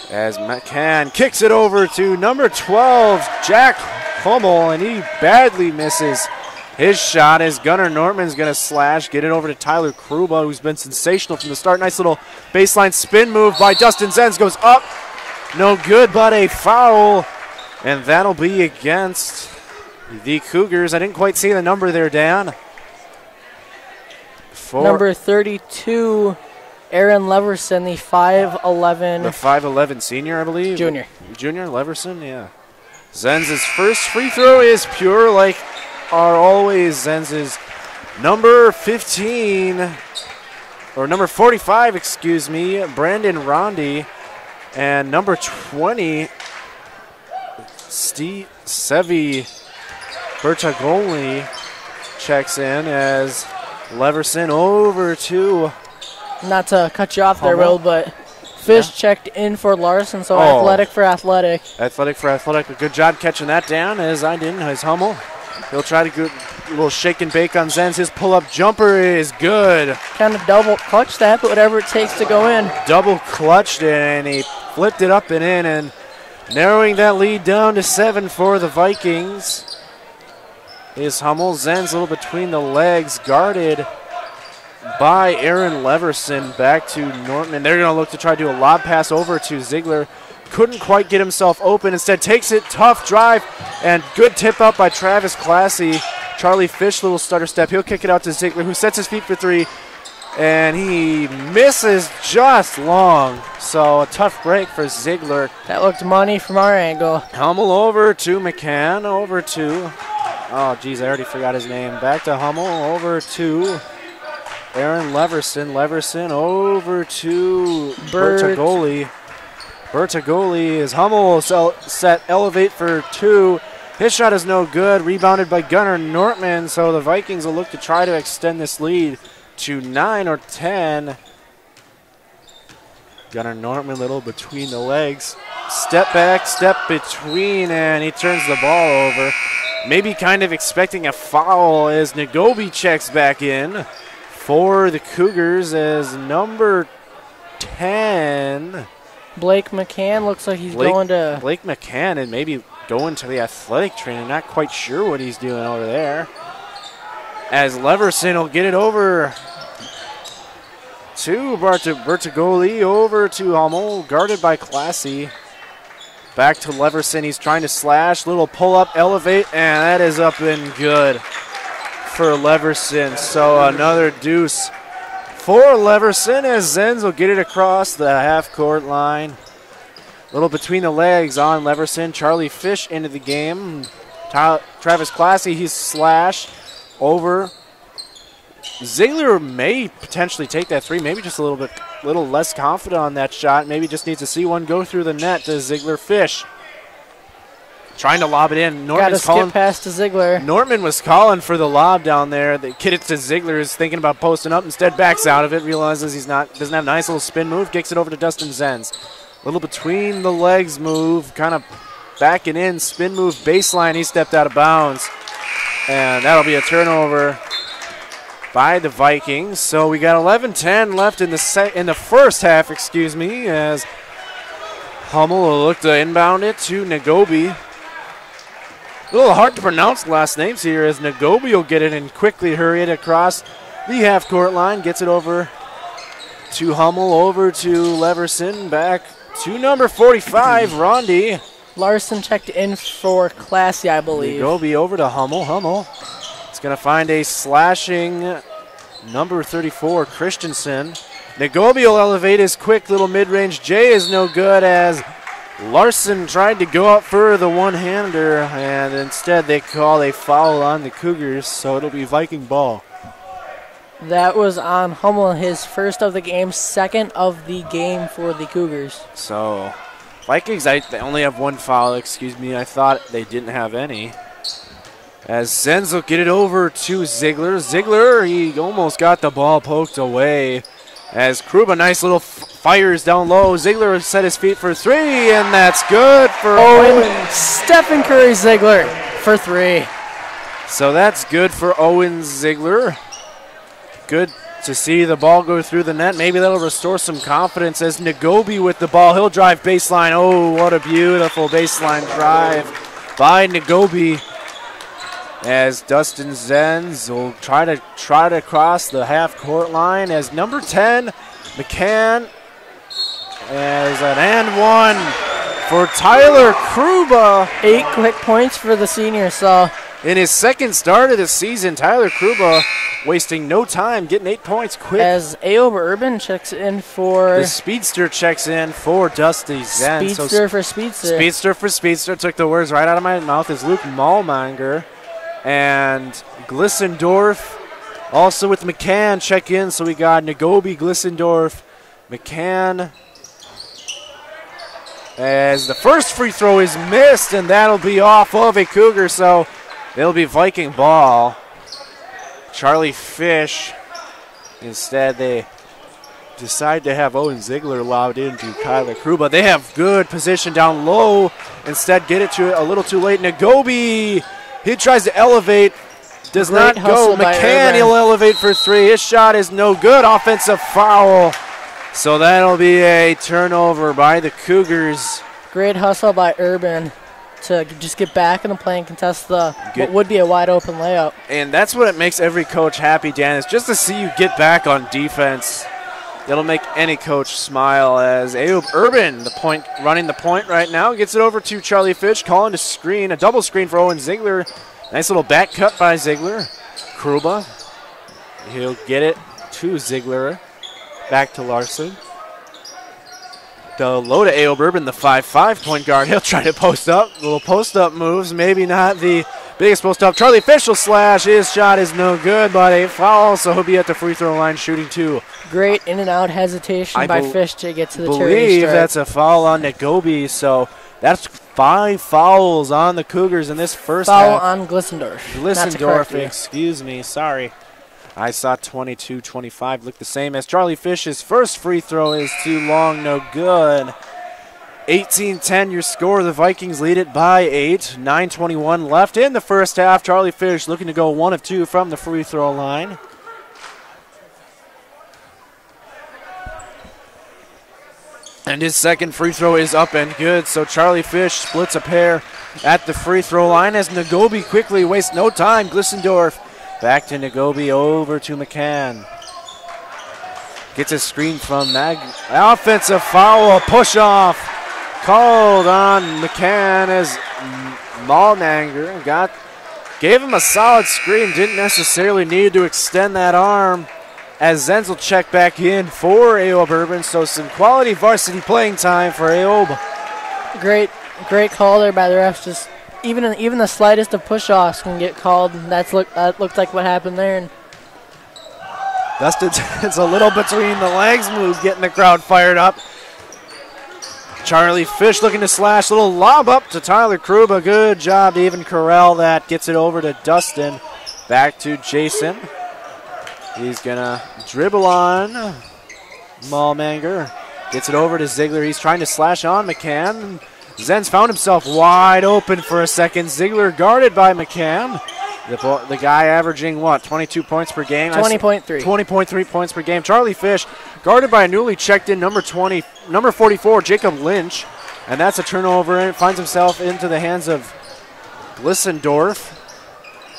Speaker 11: As McCann kicks it over to number 12, Jack Hummel, and he badly misses his shot as Gunnar Nortman's going to slash, get it over to Tyler Kruba, who's been sensational from the start. Nice little baseline spin move by Dustin Zenz, goes up, no good, but a foul, and that'll be against the Cougars. I didn't quite see the number there, Dan.
Speaker 12: Number 32, Aaron Leverson, the 5'11".
Speaker 11: The 5'11" senior, I believe.
Speaker 12: Junior
Speaker 11: Leverson, yeah. Zenz's first free throw is pure, like are always Zenz's number 15, or number 45, excuse me, Brandon Rondi, and number 20, Steve Sevi Bertagoli checks in as Leverson over to...
Speaker 12: Not to cut you off there, Will, but Fish checked in for Larson, so Athletic for Athletic.
Speaker 11: Athletic for Athletic. A good job catching that down, as I didn't, as Hummel. He'll try to get a little shake and bake on Zenz. His pull-up jumper is good.
Speaker 12: Kind of double clutched that, but whatever it takes to go in.
Speaker 11: Double clutched it, and he flipped it up and in, and narrowing that lead down to 7 for the Vikings. Is Hummel. Zenz a little between the legs, guarded by Aaron Leverson. Back to Nortman. They're going to look to try to do a lob pass over to Ziegler. Couldn't quite get himself open. Instead takes it, tough drive, and good tip up by Travis Classy. Charlie Fish, little stutter step. He'll kick it out to Ziegler, who sets his feet for 3, and he misses just long. So a tough break for Ziegler.
Speaker 12: That looked money from our angle.
Speaker 11: Hummel over to McCann, over to, oh geez, I already forgot his name. Back to Hummel, over to Aaron Leverson. Leverson over to Bertagoli. Bertagoli is Hummel set elevate for 2. His shot is no good. Rebounded by Gunnar Nortman. So the Vikings will look to try to extend this lead to 9 or 10. Gunnar Nortman, little between the legs. Step back, step between, and he turns the ball over. Maybe kind of expecting a foul as Nagobi checks back in for the Cougars as number 10.
Speaker 12: Blake McCann looks like he's going to...
Speaker 11: Blake McCann and maybe going to the athletic training. Not quite sure what he's doing over there. As Leverson will get it over to Bertagoli, over to Hummel, guarded by Classy. Back to Leverson. He's trying to slash. Little pull-up, elevate, and that is up and good for Leverson. So another deuce for Leverson as Zenz will get it across the half-court line. A little between the legs on Leverson. Charlie Fish into the game. Travis Classy, he's slash over. Ziegler may potentially take that three, maybe just a little less confident on that shot. Maybe just needs to see one go through the net to Ziegler. Fish trying to lob it in.
Speaker 12: Got to skip past to Ziegler.
Speaker 11: Nortman was calling for the lob down there. The kid it to Ziegler is thinking about posting up. Instead backs out of it, realizes doesn't have a nice little spin move, kicks it over to Dustin Zenz. A little between the legs move, kind of backing in, spin move, baseline. He stepped out of bounds. And that'll be a turnover by the Vikings. So we got 11-10 left in the first half, as Hummel will look to inbound it to Nagobi. A little hard to pronounce last names here as Nagobi will get it and quickly hurry it across the half-court line. Gets it over to Hummel, over to Leverson, back to number 45, Rondi.
Speaker 12: Larson checked in for Classy, I believe.
Speaker 11: Nagobi over to Hummel. Hummel is going to find a slashing number 34, Christensen. Nagobi will elevate his quick little mid-range. J is no good as Larson tried to go up for the one-hander, and instead they call a foul on the Cougars, so it'll be Viking ball.
Speaker 12: That was on Hummel, his first of the game, second of the game for the Cougars.
Speaker 11: So Vikings, they only have one foul, I thought they didn't have any. As Zenz will get it over to Ziegler. Ziegler, he almost got the ball poked away. As Kruba, nice little fires down low. Ziegler set his feet for three, and that's good for Owen.
Speaker 12: Stephen Curry Ziegler for three.
Speaker 11: So that's good for Owen Ziegler. Good to see the ball go through the net. Maybe that'll restore some confidence as Nagobi with the ball. He'll drive baseline. Oh, what a beautiful baseline drive by Nagobi. As Dustin Zenz will try to cross the half-court line as number 10, McCann, as an and one for Tyler Kruba.
Speaker 12: 8 quick points for the senior. So
Speaker 11: in his second start of the season, Tyler Kruba wasting no time, getting 8 points quick.
Speaker 12: As Aob Urban checks in for...
Speaker 11: The Speedster checks in for Dusty Zenz.
Speaker 12: Speedster for Speedster.
Speaker 11: Speedster for Speedster. Took the words right out of my mouth as Luke Malmonger. And Glissendorf also with McCann check in. So we got Nagobi, Glissendorf, McCann. As the first free throw is missed, and that'll be off of a Cougar. So it'll be Viking ball. Charlie Fish. Instead, they decide to have Owen Ziegler lobbed into Tyler Kruba. They have good position down low. Instead, get it to it a little too late. Nagobi. He tries to elevate, does not go. McCann, he'll elevate for three. His shot is no good. Offensive foul. So that'll be a turnover by the Cougars.
Speaker 12: Great hustle by Urban to just get back in the play and contest what would be a wide open layup.
Speaker 11: And that's what it makes every coach happy, Dan, is just to see you get back on defense. It'll make any coach smile as Aob Urban, running the point right now, gets it over to Charlie Fish, calling to screen, a double screen for Owen Ziegler. Nice little back cut by Ziegler. Kruba, he'll get it to Ziegler. Back to Larson. The low to Aob Urban, the 5'5" point guard. He'll try to post up. Little post-up moves, maybe not the biggest post-up. Charlie Fish will slash. His shot is no good, but a foul, so he'll be at the free throw line shooting two.
Speaker 12: Great in-and-out hesitation by Fish to get to the charity
Speaker 11: stripe. I believe that's a foul on Nagobi, so that's 5 fouls on the Cougars in this first half.
Speaker 12: Foul on Glissendorf.
Speaker 11: Glissendorf, sorry. I saw 22-25 look the same as Charlie Fish's first free throw is too long, no good. 18-10 your score. The Vikings lead it by 8. 9:21 left in the first half. Charlie Fish looking to go 1 of 2 from the free throw line. And his second free throw is up and good. So Charlie Fish splits a pair at the free throw line as Nagobi quickly wastes no time. Glissendorf back to Nagobi, over to McCann. Gets a screen from Mag. Offensive foul, a push-off called on McCann as Malnanger gave him a solid screen. Didn't necessarily need to extend that arm. as Zenz will check back in for Aob Urban. So some quality varsity playing time for Aob.
Speaker 12: Great call there by the refs. Just even the slightest of push-offs can get called. That looked like what happened there. And
Speaker 11: Dustin it's a little between the legs move, getting the crowd fired up. Charlie Fish looking to slash. Little lob up to Tyler Kruba. Good job to even corral that. Gets it over to Dustin. Back to Jason. He's going to dribble on Malmanger. Gets it over to Ziegler. He's trying to slash on McCann. Zenz found himself wide open for a second. Ziegler guarded by McCann. The guy averaging, 22 points per game?
Speaker 12: 20.3.
Speaker 11: 20.3 points per game. Charlie Fish guarded by a newly checked in number 44, Jacob Lynch. And that's a turnover, and it finds himself into the hands of Glissendorf.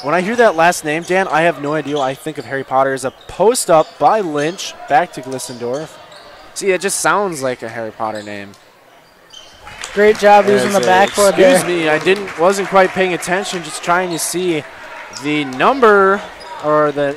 Speaker 11: When I hear that last name, Dan, I have no idea. I think of Harry Potter as a post up by Lynch. Back to Glissendorf. See, it just sounds like a Harry Potter name.
Speaker 12: Great job using the backboard there.
Speaker 11: Excuse me, I wasn't quite paying attention, just trying to see the number or the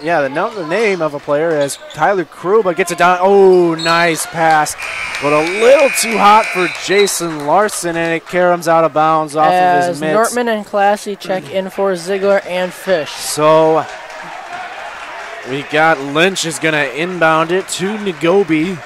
Speaker 11: name of a player as Tyler Kruba gets it down. Oh, nice pass, but a little too hot for Jason Larson, and it caroms out of bounds off of his mitts.
Speaker 12: Nortman and Classy check in for Ziegler and Fish.
Speaker 11: So we got Lynch is going to inbound it to Nagobi.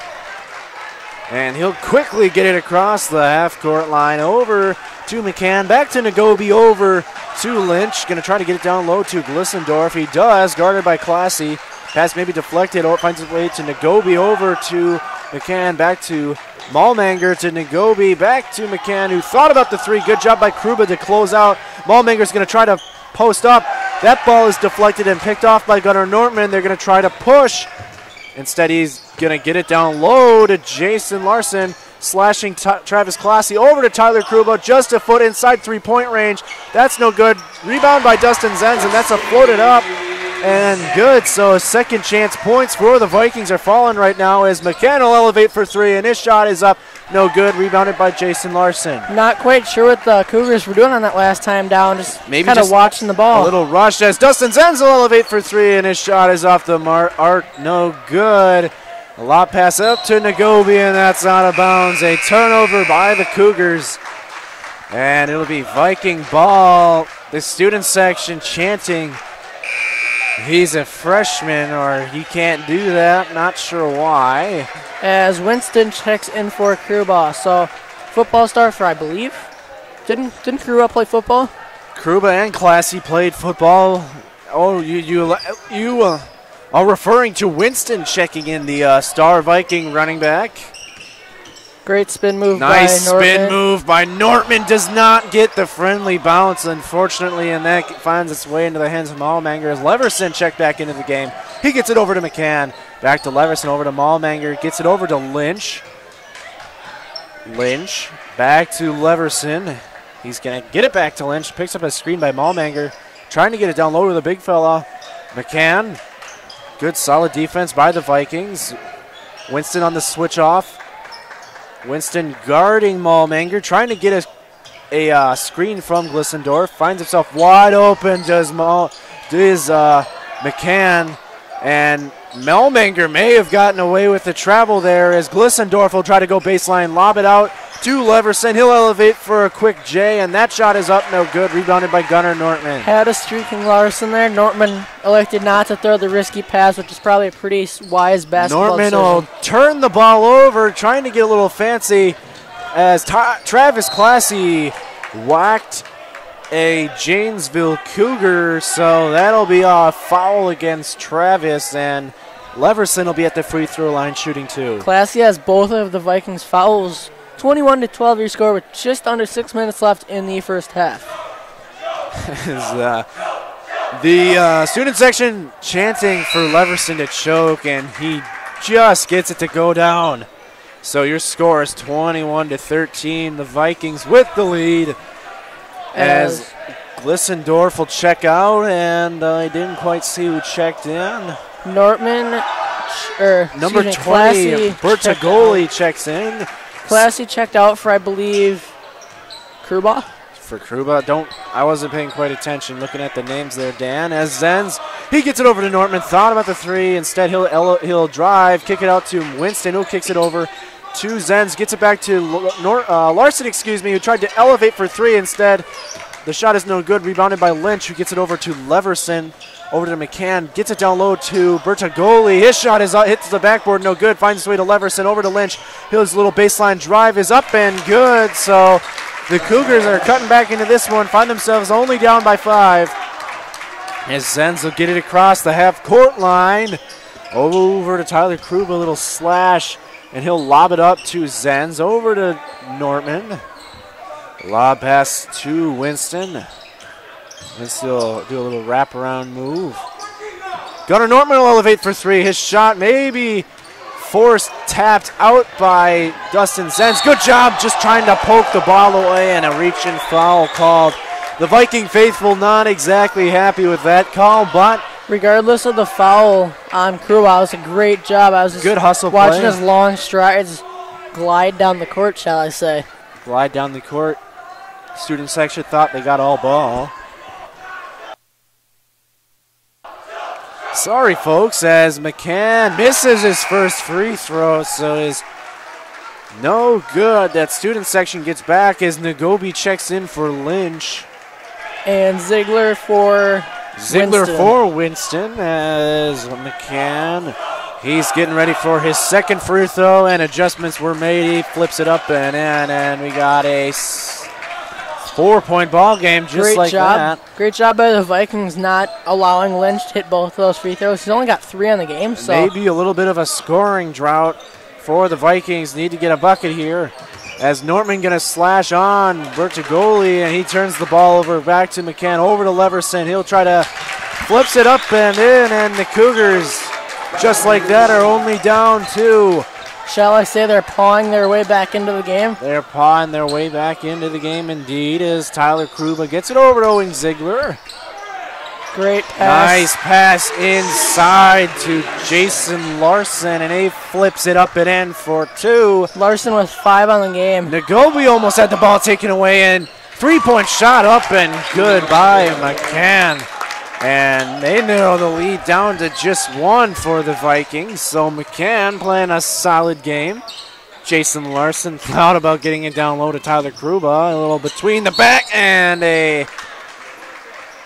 Speaker 11: And he'll quickly get it across the half-court line over to McCann. Back to Nagobi, over to Lynch. Going to try to get it down low to Glissendorf. He does, guarded by Classy. Pass maybe deflected. Or finds its way to Nagobi, over to McCann. Back to Malmanger to Nagobi. Back to McCann, who thought about the three. Good job by Kruba to close out. Malmanger's going to try to post up. That ball is deflected and picked off by Gunnar Nortman. They're going to try to push. Instead, he's going to get it down low to Jason Larson, slashing Travis Classy over to Tyler Kruba, just a foot inside three-point range. That's no good. Rebound by Dustin Zenz, and that's a floated up and good. So second chance points for the Vikings are falling right now as McCann will elevate for three, and his shot is up. No good. Rebounded by Jason Larson.
Speaker 12: Not quite sure what the Cougars were doing on that last time down. Just kind of watching the ball.
Speaker 11: A little rush as Dustin Zenz will elevate for three, and his shot is off the arc. No good. A lob pass up to Nagobi, and that's out of bounds. A turnover by the Cougars. And it'll be Viking ball. The student section chanting, he's a freshman, or he can't do that. Not sure why.
Speaker 12: As Winston checks in for Kruba. So football star for, I believe. Didn't Kruba play football?
Speaker 11: Kruba and Classy played football. Oh, you are referring to Winston checking in, the star Viking running back.
Speaker 12: Great spin move by Nortman.
Speaker 11: Nice spin move by Nortman. Does not get the friendly bounce, unfortunately, and that finds its way into the hands of Malmanger as Leverson checked back into the game. He gets it over to McCann. Back to Leverson, over to Malmanger. Gets it over to Lynch. Lynch back to Leverson. He's going to get it back to Lynch. Picks up a screen by Malmanger. Trying to get it down low to the big fella. McCann. Good solid defense by the Vikings. Winston on the switch off. Winston guarding Malmanger, trying to get a screen from Glissendorf. Finds himself wide open, does McCann. And Malmanger may have gotten away with the travel there as Glissendorf will try to go baseline, lob it out to Leverson. He'll elevate for a quick J, and that shot is up, no good. Rebounded by Gunnar Nortman.
Speaker 12: Had a streaking Larson there. Nortman elected not to throw the risky pass, which is probably a pretty wise basketball
Speaker 11: decision.
Speaker 12: Nortman
Speaker 11: will turn the ball over, trying to get a little fancy as Travis Classy whacked a Janesville Cougar, so that'll be a foul against Travis, and Leverson will be at the free throw line shooting two.
Speaker 12: Classy has both of the Vikings fouls. 21-12 your score with just under 6 minutes left in the first half.
Speaker 11: The student section chanting for Leverson to choke, and he just gets it to go down. So your score is 21-13. The Vikings with the lead. As Glissendorf will check out, and I didn't quite see who checked in.
Speaker 12: Nortman,
Speaker 11: number 20, Bertagoli checks in.
Speaker 12: Classy checked out for, I believe, Kruba.
Speaker 11: For Kruba, I wasn't paying quite attention looking at the names there, Dan. As Zenz He gets it over to Nortman. Thought about the three. Instead, he'll drive, kick it out to Winston, who kicks it over to Zenz. Gets it back to Larson, who tried to elevate for three. Instead, the shot is no good. Rebounded by Lynch, who gets it over to Leverson. Over to McCann. Gets it down low to Bertagoli. His shot is hits the backboard. No good. Finds his way to Leverson. Over to Lynch. His little baseline drive is up and good. So the Cougars are cutting back into this one. Find themselves only down by 5. As Zenz will get it across the half-court line. Over to Tyler Krug. A little slash. And he'll lob it up to Zenz. Over to Nortman. Lob pass to Winston. Winston will do a little wraparound move. Gunnar Nortman will elevate for three. His shot maybe forced, tapped out by Dustin Zenz. Good job just trying to poke the ball away, and a reach-in foul called. The Viking faithful not exactly happy with that call, but
Speaker 12: regardless of the foul on Krug, it was a great job. I was just
Speaker 11: good hustle
Speaker 12: watching
Speaker 11: play.
Speaker 12: His long strides glide down the court, shall I say.
Speaker 11: Glide down the court. Student section thought they got all ball. Sorry, folks, as McCann misses his first free throw, so is no good. That student section gets back as Nagobi checks in for Lynch.
Speaker 12: And Ziegler for
Speaker 11: Winston as McCann. He's getting ready for his second free throw, and adjustments were made. He flips it up and in, and we got a 4-point ball game just like that.
Speaker 12: Great job by the Vikings not allowing Lynch to hit both of those free throws. He's only got 3 on the game. So
Speaker 11: maybe a little bit of a scoring drought for the Vikings. Need to get a bucket here. As Nortman going to slash on Bertagoli, and he turns the ball over back to McCann. Over to Leverson. He'll try to flips it up and in, and the Cougars, just like that, are only down 2.
Speaker 12: Shall I say they're pawing their way back into the game?
Speaker 11: They're pawing their way back into the game indeed as Tyler Kruba gets it over to Owen Ziegler.
Speaker 12: Great pass.
Speaker 11: Nice pass inside to Jason Larson, and he flips it up and in for 2.
Speaker 12: Larson with 5 on the game.
Speaker 11: Nagobi almost had the ball taken away, and 3-point shot up and good by McCann. And they narrow the lead down to just 1 for the Vikings. So McCann playing a solid game. Jason Larson thought about getting it down low to Tyler Kruba. A little between the back, and a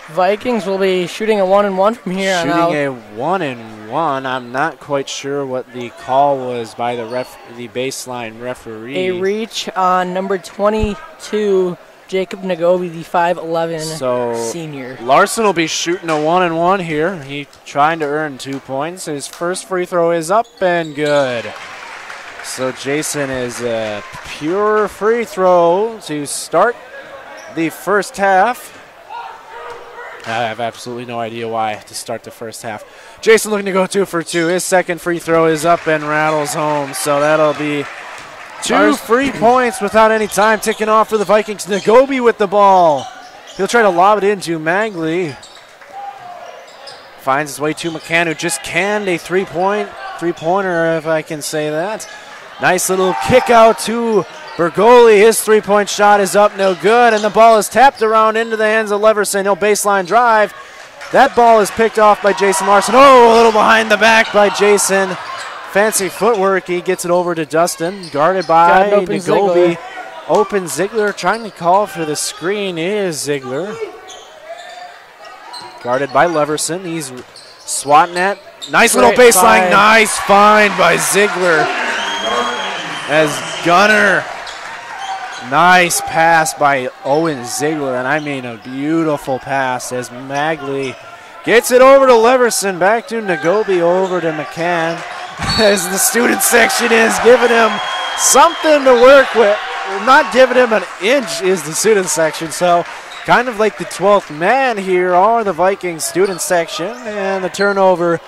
Speaker 12: Vikings will be shooting a 1-and-1 from here on out.
Speaker 11: Shooting a 1-and-1. I'm not quite sure what the call was by the baseline referee.
Speaker 12: A reach on number 22, Jacob Nagobi, the 5'11" senior.
Speaker 11: Larson will be shooting a 1-and-1 here. He trying to earn 2 points. His first free throw is up and good. So Jason is a pure free throw to start the first half. I have absolutely no idea why to start the first half. Jason looking to go 2 for 2. His second free throw is up and rattles home. So that'll be 2 free points without any time ticking off for the Vikings. Nagobi with the ball. He'll try to lob it into Magley. Finds his way to McCann, who just canned a three-pointer, if I can say that. Nice little kick out to Bergoli. His 3-point shot is up, no good, and the ball is tapped around into the hands of Leverson. He'll baseline drive. That ball is picked off by Jason Larson. Oh, a little behind the back by Jason. Fancy footwork. He gets it over to Dustin. Guarded by Nagobi. Open Ziegler trying to call for the screen is Ziegler. Guarded by Leverson. He's swatting at. Nice little baseline. Nice find by Ziegler. As Gunner. Nice pass by Owen Ziegler. And I mean a beautiful pass as Magley gets it over to Leverson. Back to Nagobi. Over to McCann. As the student section is giving him something to work with. Not giving him an inch is the student section. So kind of like the 12th man here are the Vikings student section. And the turnover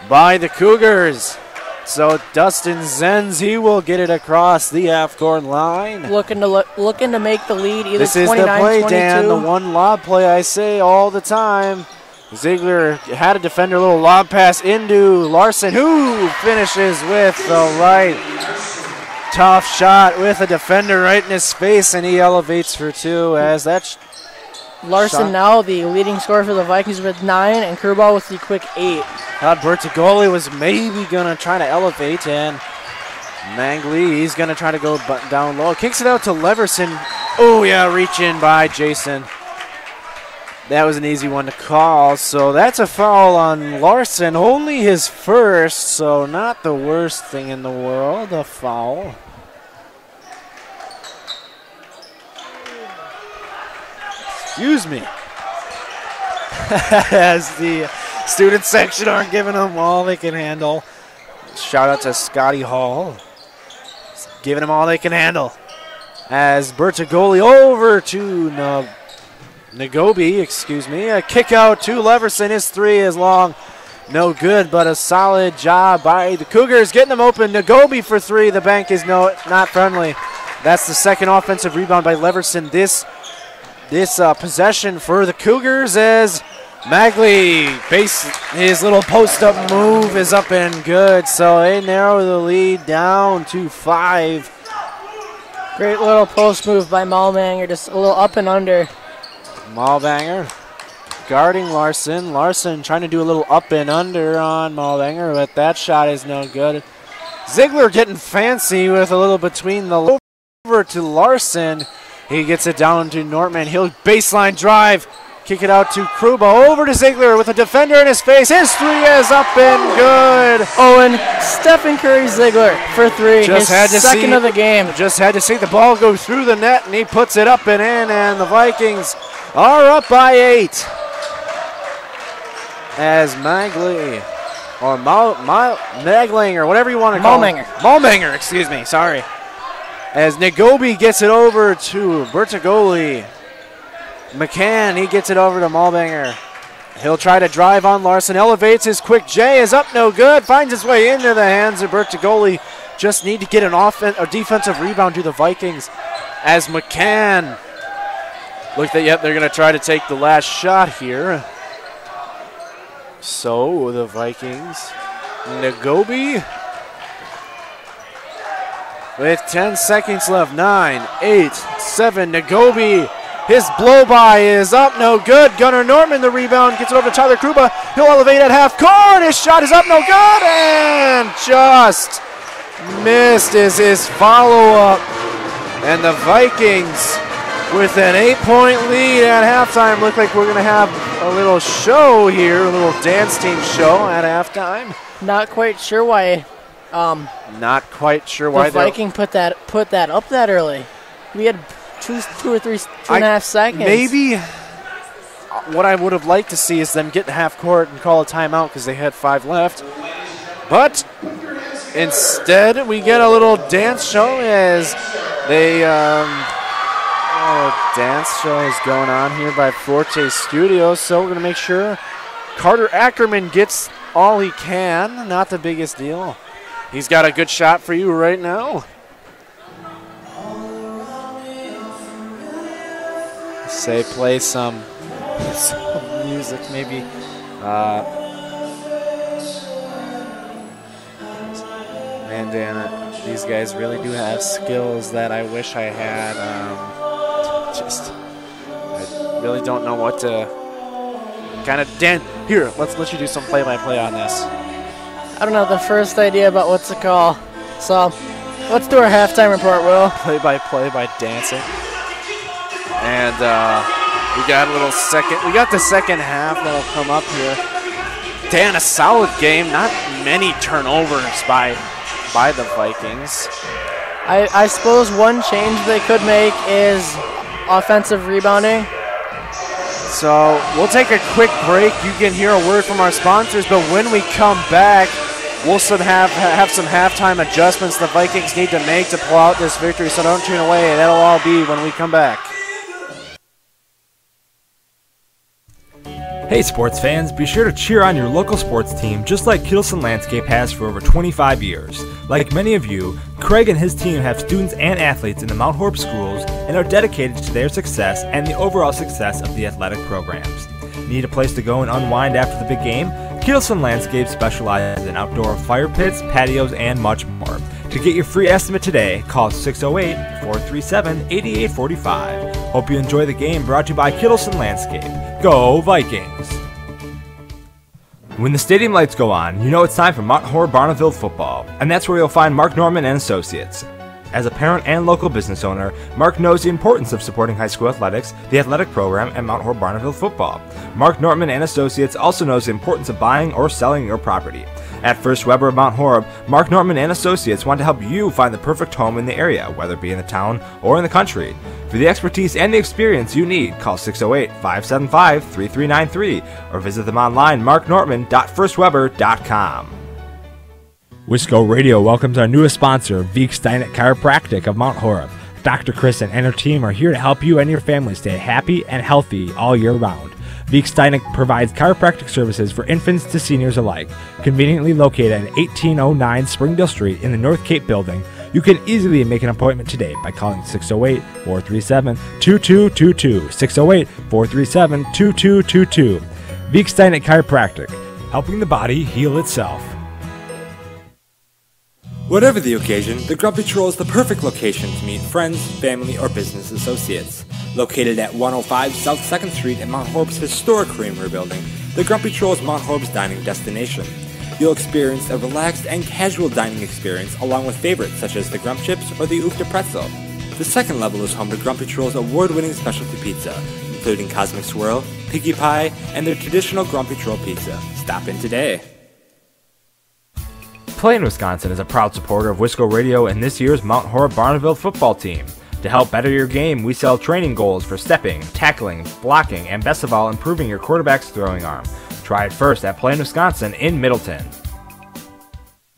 Speaker 11: by the Cougars. So Dustin Zenz, he will get it across the half-court line.
Speaker 12: Looking to make the lead either 29-22.
Speaker 11: This is the play, Dan, the one lob play I say all the time. Ziegler had a defender, a little lob pass into Larson, who finishes with the right. Tough shot with a defender right in his face, and he elevates for 2 as that
Speaker 12: Larson now the leading scorer for the Vikings with 9, and Krubal with the quick 8.
Speaker 11: Bertagoli was maybe going to try to elevate, and Mangley, he's going to try to go down low. Kicks it out to Leverson. Oh, yeah, reach in by Jason. That was an easy one to call, so that's a foul on Larson. Only his first, so not the worst thing in the world, a foul. Excuse me. As the student section aren't giving them all they can handle. Shout out to Scotty Hall. Giving them all they can handle. As Bertagoli over to Nagobi, excuse me. A kick out to Leverson. His 3 is long. No good, but a solid job by the Cougars. Getting them open. Nagobi for 3. The bank is not friendly. That's the second offensive rebound by Leverson. This possession for the Cougars as Magley his little post-up move is up and good, so they narrow the lead down to 5.
Speaker 12: Great little post move by Malmanger, just a little up and under.
Speaker 11: Malmanger guarding Larson. Larson trying to do a little up and under on Malmanger, but that shot is no good. Ziegler getting fancy with a little between the over to Larson. He gets it down to Nortman. He'll baseline drive. Kick it out to Kruba. Over to Ziegler with a defender in his face. His 3 is up and good.
Speaker 12: Owen, Stephen Curry Ziegler for 3. His second of the game.
Speaker 11: Just had to see the ball go through the net, and he puts it up and in, and the Vikings are up by 8. As Magley, or Magling, whatever you want to call him. Malmanger, excuse me, sorry. As Nagobi gets it over to Bertagoli. McCann, he gets it over to Malmanger. He'll try to drive on Larson. Elevates his quick J. Is up, no good. Finds his way into the hands of Bertagoli. Just need to get a defensive rebound to the Vikings. As McCann. They're going to try to take the last shot here. So the Vikings. Nagobi. With 10 seconds left. 9, 8, 7. Nagobi. His blow-by is up, no good. Gunnar Norman, the rebound, gets it over to Tyler Kruba. He'll elevate at half court. His shot is up, no good, and just missed is his follow-up. And the Vikings, with an 8-point lead at halftime, look like we're going to have a little show here, a little dance team show at halftime.
Speaker 12: Not quite sure why.
Speaker 11: Not quite sure why
Speaker 12: the Viking put that up that early. We had two and a half seconds.
Speaker 11: Maybe what I would have liked to see is them get to half court and call a timeout because they had 5 left. But instead, we get a little dance show as they dance show is going on here by Forte Studios. So we're going to make sure Carter Ackerman gets all he can. Not the biggest deal. He's got a good shot for you right now. Say play some music maybe. And these guys really do have skills that I wish I had. I really don't know what to kind of dance. Here, let's let you do some play-by-play on this.
Speaker 12: I don't have the first idea about what to call. So let's do our halftime report, Will.
Speaker 11: Play-by-play by dancing. And we got the second half that'll come up here. Dan, a solid game. Not many turnovers by the Vikings.
Speaker 12: I suppose one change they could make is offensive rebounding.
Speaker 11: So we'll take a quick break. You can hear a word from our sponsors, but when we come back, we'll have some halftime adjustments the Vikings need to make to pull out this victory, so don't tune away. That'll all be when we come back.
Speaker 2: Hey sports fans, be sure to cheer on your local sports team just like Kittleson Landscape has for over 25 years. Like many of you, Craig and his team have students and athletes in the Mount Horeb schools and are dedicated to their success and the overall success of the athletic programs. Need a place to go and unwind after the big game? Kittleson Landscape specializes in outdoor fire pits, patios, and much more. To To get your free estimate today, call 608-437-8845. Hope you enjoy the game, brought to you by Kittleson Landscape. Go Vikings! When the stadium lights go on, you know it's time for Mount Horeb Barneville football, and that's where you'll find Mark Norman and Associates. As a parent and local business owner, Mark knows the importance of supporting high school athletics, the athletic program, and Mount Horeb Barneville football. Mark Norman and Associates also knows the importance of buying or selling your property. At First Weber of Mount Horeb, Mark Norman and Associates want to help you find the perfect home in the area, whether it be in the town or in the country. For the expertise and the experience you need, call 608-575-3393 or visit them online, marknorman.firstweber.com.
Speaker 10: Wisco Radio welcomes our newest sponsor, Veek Steinet Chiropractic of Mount Horeb. Dr. Kristen and her team are here to help you and your family stay happy and healthy all year round. Veek Steinet provides chiropractic services for infants to seniors alike. Conveniently located at 1809 Springdale Street in the North Cape building, you can easily make an appointment today by calling 608-437-2222. 608-437-2222. Veek Steinet Chiropractic, helping the body heal itself.
Speaker 1: Whatever the occasion, the Grumpy Troll is the perfect location to meet friends, family, or business associates. Located at 105 South 2nd Street in Mount Horeb's historic creamery building, the Grumpy Troll is Mount Horeb's dining destination. You'll experience a relaxed and casual dining experience along with favorites such as the Grump Chips or the Oofta Pretzel. The second level is home to Grumpy Troll's award-winning specialty pizza, including Cosmic Swirl, Piggy Pie, and their traditional Grumpy Troll pizza. Stop in today.
Speaker 2: PlayN Wisconsin is a proud supporter of Wisco Radio and this year's Mount Horeb Barneville football team. To help better your game, we sell training goals for stepping, tackling, blocking, and best of all, improving your quarterback's throwing arm. Try it first at PlayN Wisconsin in Middleton.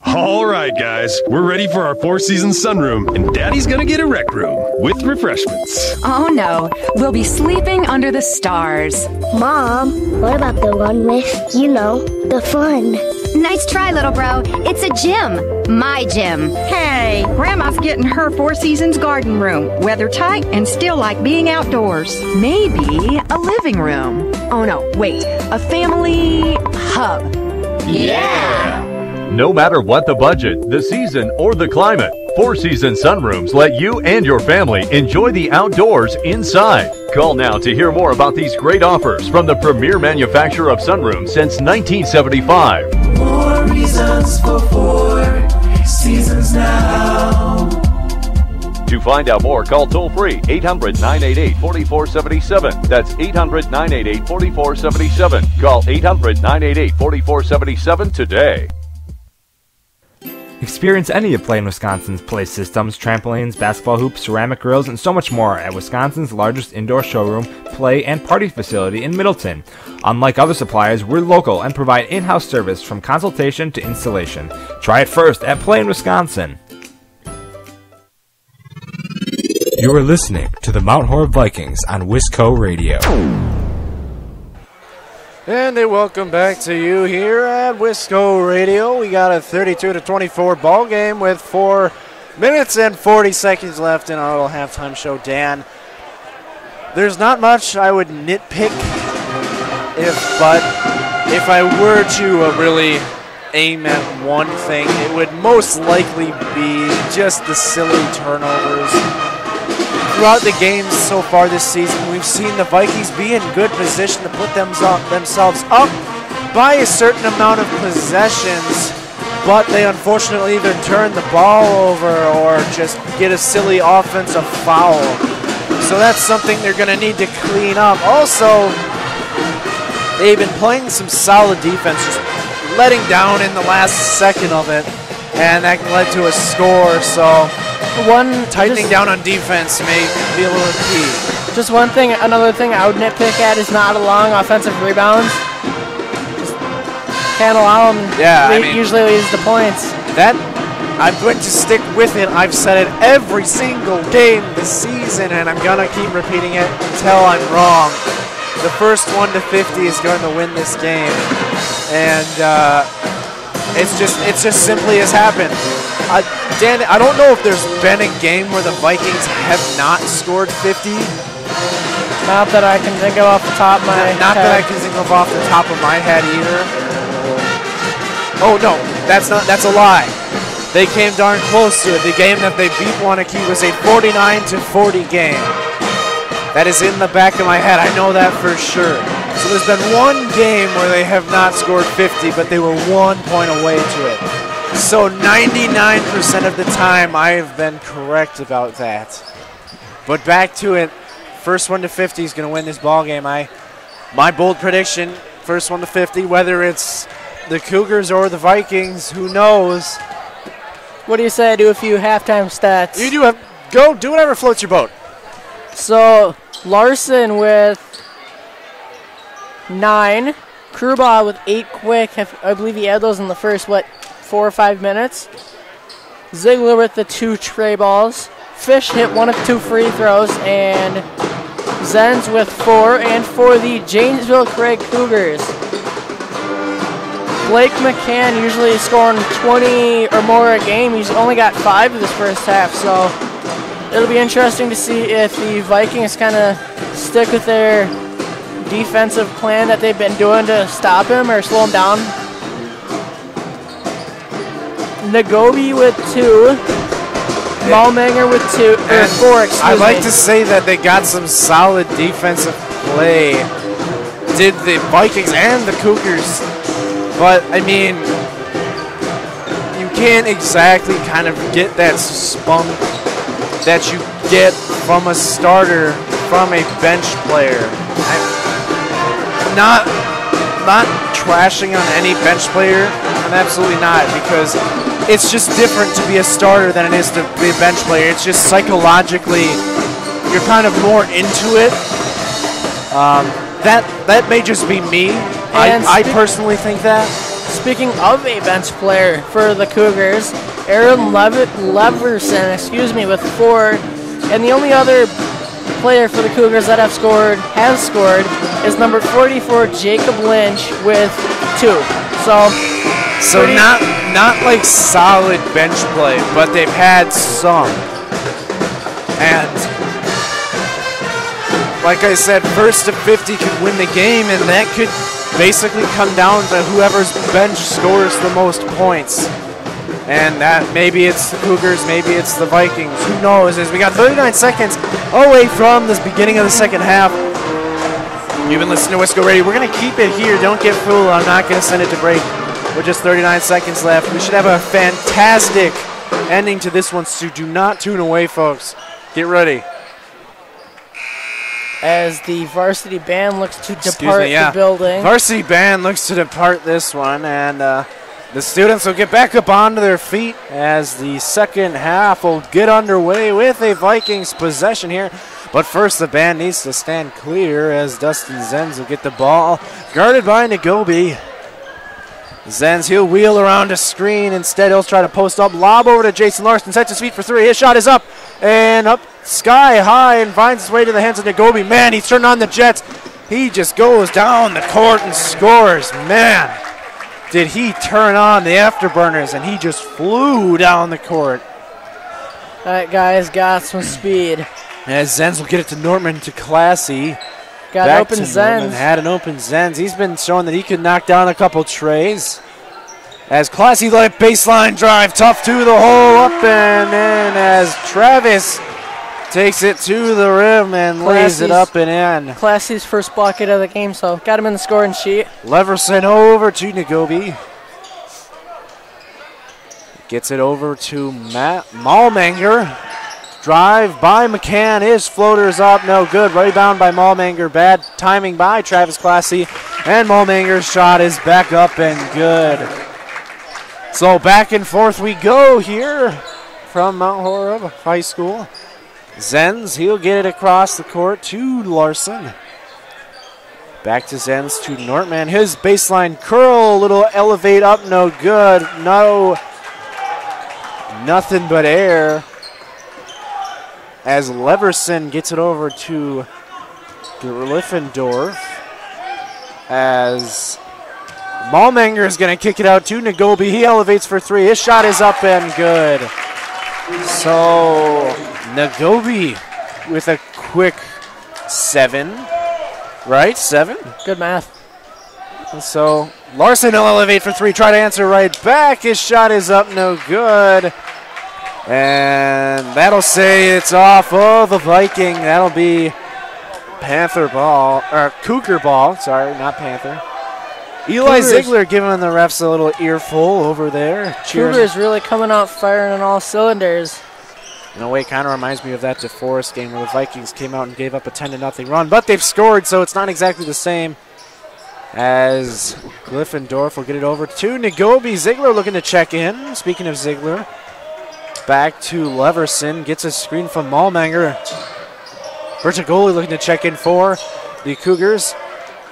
Speaker 3: All right, guys, we're ready for our four-season sunroom, and Daddy's gonna get a rec room with refreshments.
Speaker 4: Oh no, we'll be sleeping under the stars.
Speaker 5: Mom, what about the one with, the fun?
Speaker 6: Nice try, little bro. It's a gym. My gym.
Speaker 7: Hey, Grandma's getting her Four Seasons garden room. Weather tight and still like being outdoors.
Speaker 4: Maybe a living room. Oh no, wait, a family hub.
Speaker 8: Yeah! No matter what the budget, the season, or the climate, Four Seasons sunrooms let you and your family enjoy the outdoors inside. Call now to hear more about these great offers from the premier manufacturer of sunrooms since 1975.
Speaker 9: More reasons for Four Seasons now.
Speaker 8: To find out more, call toll-free 800-988-4477. That's 800-988-4477. Call 800-988-4477 today.
Speaker 2: Experience any of PlayN Wisconsin's play systems, trampolines, basketball hoops, ceramic grills, and so much more at Wisconsin's largest indoor showroom, play, and party facility in Middleton. Unlike other suppliers, we're local and provide in-house service from consultation to installation. Try it first at PlayN Wisconsin.
Speaker 10: You are listening to the Mount Horeb Vikings on Wisco Radio.
Speaker 11: And a welcome back to you here at Wisco Radio. We got a 32-24 ball game with 4 minutes and 40 seconds left in our little halftime show. Dan, there's not much I would nitpick, but if I were to really aim at one thing, it would most likely be just the silly turnovers. Throughout the games so far this season, we've seen the Vikings be in good position to put themselves up by a certain amount of possessions, but they unfortunately either turn the ball over or just get a silly offensive foul. So that's something they're going to need to clean up. Also, they've been playing some solid defense, just letting down in the last second of it, and that led to a score. So tightening down on defense may be a little key.
Speaker 12: Just another thing I would nitpick at is not allowing offensive rebounds. Just can't allow them.
Speaker 11: Yeah,
Speaker 12: usually leads to points.
Speaker 11: That I'm going to stick with it. I've said it every single game this season, and I'm gonna keep repeating it until I'm wrong. The first 1 to 50 is going to win this game, and it's just simply has happened. Dan, I don't know if there's been a game where the Vikings have not scored 50.
Speaker 12: Not that I can think of off the top of my head.
Speaker 11: Not that I can think of off the top of my head either. Oh no, that's a lie. they came darn close to it. The game that they beat Wanakee was a 49-40 game. That is in the back of my head. I know that for sure. So there's been one game where they have not scored 50, but they were 1 point away to it. So 99% of the time, I have been correct about that. But back to it. First one to 50 is going to win this ball game. My bold prediction, first one to 50, whether it's the Cougars or the Vikings, who knows?
Speaker 12: What do you say I do a few halftime stats?
Speaker 11: You do go do whatever floats your boat.
Speaker 12: So Larson with 9, Krubaugh with 8 quick. I believe he had those in the first 4 or 5 minutes. Ziegler with the 2 tray balls. Fish hit 1 of 2 free throws, and Zenz with 4. And for the Janesville Craig Cougars, Blake McCann usually scoring 20 or more a game. He's only got 5 this first half, so it'll be interesting to see if the Vikings kind of stick with their defensive plan that they've been doing to stop him or slow him down. Nagobi with 2. Malmanger with 4, excuse me.
Speaker 11: I'd like to say that they got some solid defensive play. Did the Vikings and the Cougars. But, I mean, you can't exactly kind of get that spunk that you get from a starter, from a bench player. I'm not trashing on any bench player. I'm absolutely not, because it's just different to be a starter than it is to be a bench player. It's just psychologically, you're kind of more into it. That may just be me. I personally think that.
Speaker 12: Speaking of a bench player for the Cougars, Aaron Leverson, with 4. And the only other player for the Cougars that has scored is number 44, Jacob Lynch, with 2.
Speaker 11: So not like solid bench play, but they've had some. And like I said, first to 50 could win the game, and that could basically come down to whoever's bench scores the most points. And that maybe it's the Cougars, maybe it's the Vikings. Who knows? As we got 39 seconds away from this beginning of the second half. You've been listening to Wisco Radio. We're going to keep it here. Don't get fooled. I'm not going to send it to break. With just 39 seconds left. We should have a fantastic ending to this one, so do not tune away, folks. Get ready.
Speaker 12: As the varsity band looks to depart the building.
Speaker 11: Varsity band looks to depart this one, and the students will get back up onto their feet as the second half will get underway with a Vikings possession here. But first, the band needs to stand clear as Dustin Zenz will get the ball guarded by Nagobi. Zenz, he'll wheel around a screen. Instead, he'll try to post up. Lob over to Jason Larson. Sets his feet for 3. His shot is up and up sky high and finds his way to the hands of Nagobi. Man, he's turned on the Jets. He just goes down the court and scores. Man, did he turn on the afterburners, and he just flew down the court.
Speaker 12: That guy's got some speed.
Speaker 11: As Zenz will get it to Norman, to Classy.
Speaker 12: Got
Speaker 11: back
Speaker 12: open
Speaker 11: to
Speaker 12: Zenz.
Speaker 11: Norman, had an open Zenz. He's been showing that he could knock down a couple trays. As Classy let it baseline drive, tough to the hole, up and in as Travis takes it to the rim and lays it up and in.
Speaker 12: Classy's first bucket of the game, so got him in the scoring sheet.
Speaker 11: Leverson over to Nagobi. Gets it over to Matt Malmanger. Drive by McCann. His floater's up. No good. Rebound by Malmanger. Bad timing by Travis Classy. And Malmanger's shot is back up and good. So back and forth we go here from Mount Horeb High School. Zenz, he'll get it across the court to Larson. Back to Zenz to Nortman. His baseline curl, little elevate up, no good. No, nothing but air. As Leverson gets it over to Griffendorf. As Malmanger is going to kick it out to Nagobi. He elevates for 3. His shot is up and good. So Nagobi with a quick 7. Right? 7?
Speaker 12: Good math.
Speaker 11: And so Larson will elevate for three, try to answer right back. His shot is up, no good. And that'll say it's off of the Viking. That'll be Panther ball, or Cougar ball, sorry, not Panther. Eli Ziegler giving the refs a little earful over there.
Speaker 12: Cougars really coming out firing on all cylinders.
Speaker 11: In a way, it kind of reminds me of that DeForest game where the Vikings came out and gave up a 10-0 run, but they've scored, so it's not exactly the same. As Glyffindorf will get it over to Nagobi. Ziegler looking to check in. Speaking of Ziegler, back to Leverson. Gets a screen from Malmanger. Bertagoli looking to check in for the Cougars.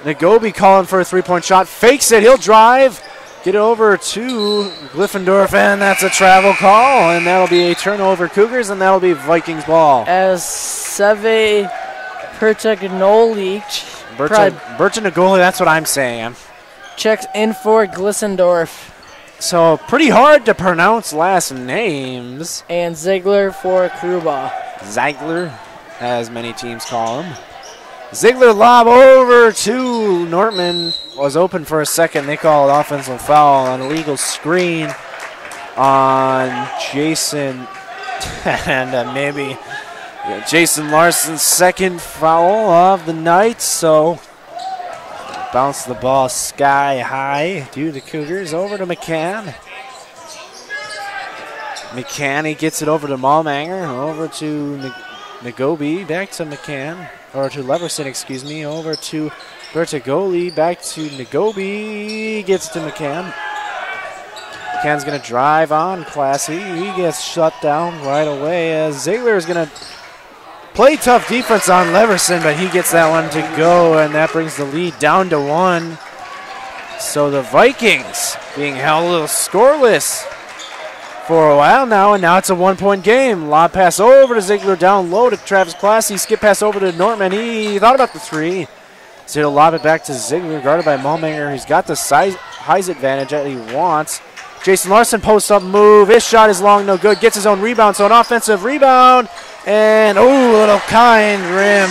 Speaker 11: Nagobi calling for a three-point shot. Fakes it. He'll drive. Get it over to Glyffindorf, and that's a travel call. And that'll be a turnover Cougars, and that'll be Vikings ball.
Speaker 12: As Seve Pertagnoli
Speaker 11: Bertanagoli, that's what I'm saying.
Speaker 12: Checks in for Glissendorf.
Speaker 11: So pretty hard to pronounce last names.
Speaker 12: And Ziegler for Kruba.
Speaker 11: Ziegler, as many teams call him. Ziegler lob over to Nortman. Was open for a second. They call it offensive foul. An illegal screen on Jason. And maybe Jason Larson's second foul of the night. So bounce the ball sky high to the Cougars. Over to McCann. McCann, he gets it over to Malmanger. Over to Nagobi. Back to McCann. Or to Leverson, excuse me. Over to Bertagoli. Back to Nagobi. Gets to McCann. McCann's going to drive on Classy. He gets shut down right away as Ziegler is going to play tough defense on Leverson, but he gets that one to go, and that brings the lead down to 1. So the Vikings being held a little scoreless for a while now, and now it's a 1-point game. Lob pass over to Ziegler, down low to Travis Classy. Skip pass over to Nortman. He thought about the three. So he'll lob it back to Ziegler, guarded by Malmanger. He's got the size advantage that he wants. Jason Larson posts up move. His shot is long, no good. Gets his own rebound, so an offensive rebound. And, oh, a little kind rim.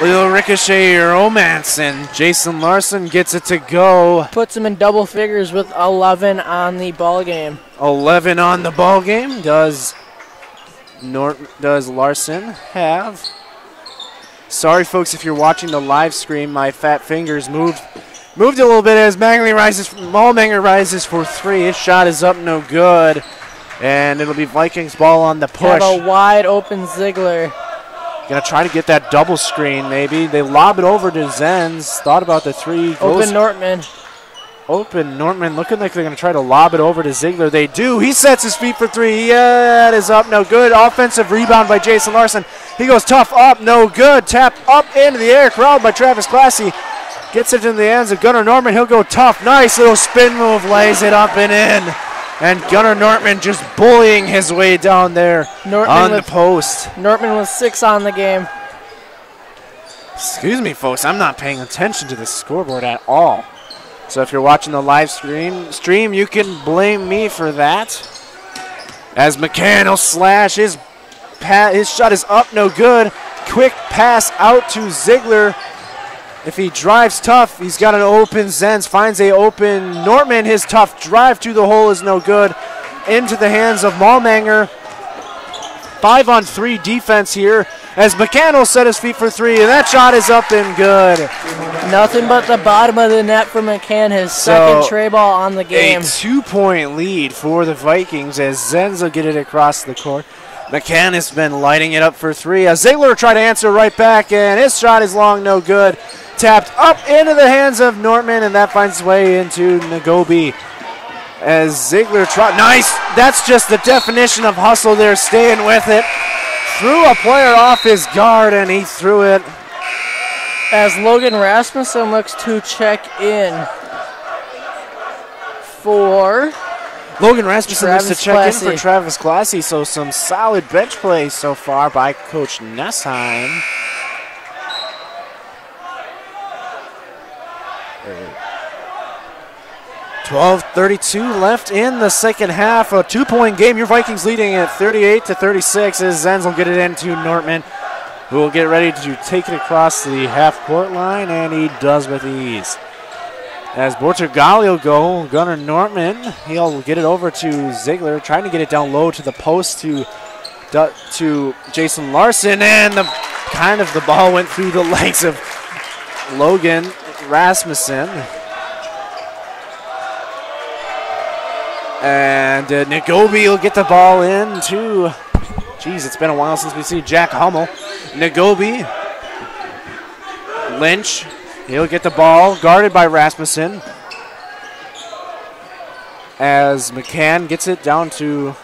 Speaker 11: Little ricochet romance, and Jason Larson gets it to go.
Speaker 12: Puts him in double figures with 11 on the ball game.
Speaker 11: 11 on the ball game. Does Larson have? Sorry, folks, if you're watching the live stream, my fat fingers moved a little bit as Malmanger rises for three. His shot is up, no good. And it'll be Vikings ball on the push.
Speaker 12: Have a wide open Ziegler.
Speaker 11: Gonna try to get that double screen, maybe. They lob it over to Zenz. Thought about the three.
Speaker 12: Open Nortman.
Speaker 11: Open Nortman. Looking like they're gonna try to lob it over to Ziegler. They do. He sets his feet for three. Yeah, that is up, no good. Offensive rebound by Jason Larson. He goes tough up, no good. Tap up into the air. Corralled by Travis Classy. Gets it in the hands of Gunnar Nortman. He'll go tough. Nice little spin move. Lays it up and in. And Gunnar Nortman just bullying his way down there on the post.
Speaker 12: Nortman with 6 on the game.
Speaker 11: Excuse me, folks. I'm not paying attention to the scoreboard at all. So if you're watching the live stream, you can blame me for that. As McCann will slash. His shot is up, no good. Quick pass out to Ziegler. If he drives tough, he's got an open Zenz, finds a open Nortman. His tough drive to the hole is no good. Into the hands of Malmanger. 5-on-3 defense here as McCann will set his feet for three, and that shot is up and good.
Speaker 12: Nothing but the bottom of the net for McCann, his second tray ball on the game.
Speaker 11: A 2-point lead for the Vikings as Zenz will get it across the court. McCann has been lighting it up for three. Ziegler will try to answer right back, and his shot is long, no good. Tapped up into the hands of Nortman, and that finds its way into Nagobi. As Ziegler nice, that's just the definition of hustle there, staying with it. Threw a player off his guard, and he threw it.
Speaker 12: As Logan Rasmussen looks to check in for
Speaker 11: Logan Rasmussen
Speaker 12: Travis
Speaker 11: looks to check
Speaker 12: Classy.
Speaker 11: in for Travis Classy, so some solid bench play so far by Coach Nessheim. 12:32 left in the second half. A 2-point game. Your Vikings leading at 38-36 as Zenz will get it into Nortman, who will get ready to take it across the half-court line, and he does with ease. As Bortogali will go, Gunnar Nortman, he'll get it over to Ziegler, trying to get it down low to the post to Jason Larson, and the ball went through the legs of Logan Rasmussen. And Nagobi will get the ball in to, it's been a while since we've seen Jack Hummel. Nagobi, Lynch, he'll get the ball, guarded by Rasmussen. As McCann gets it down to,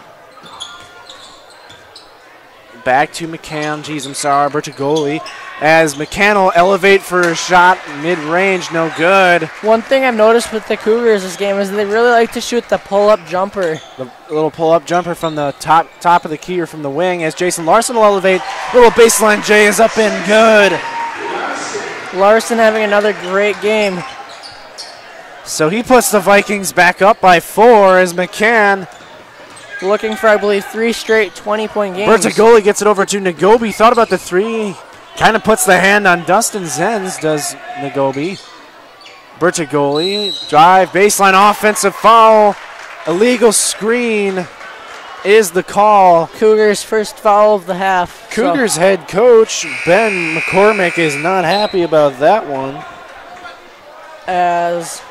Speaker 11: back to McCann, Bertagoli. As McCann will elevate for a shot mid-range, no good.
Speaker 12: One thing I've noticed with the Cougars this game is they really like to shoot the pull-up jumper.
Speaker 11: The little pull-up jumper from the top of the key or from the wing as Jason Larson will elevate. Little baseline J is up and good.
Speaker 12: Larson having another great game.
Speaker 11: So he puts the Vikings back up by 4 as McCann
Speaker 12: looking for, I believe, 3 straight 20-point games.
Speaker 11: Bertagoli gets it over to Nagobi. Thought about the 3. Kind of puts the hand on Dustin Zenz, does Nagobi. Bertagoli, drive, baseline offensive foul. Illegal screen is the call.
Speaker 12: Cougars' first foul of the half.
Speaker 11: Cougars head coach Ben McCormick is not happy about that one.
Speaker 12: As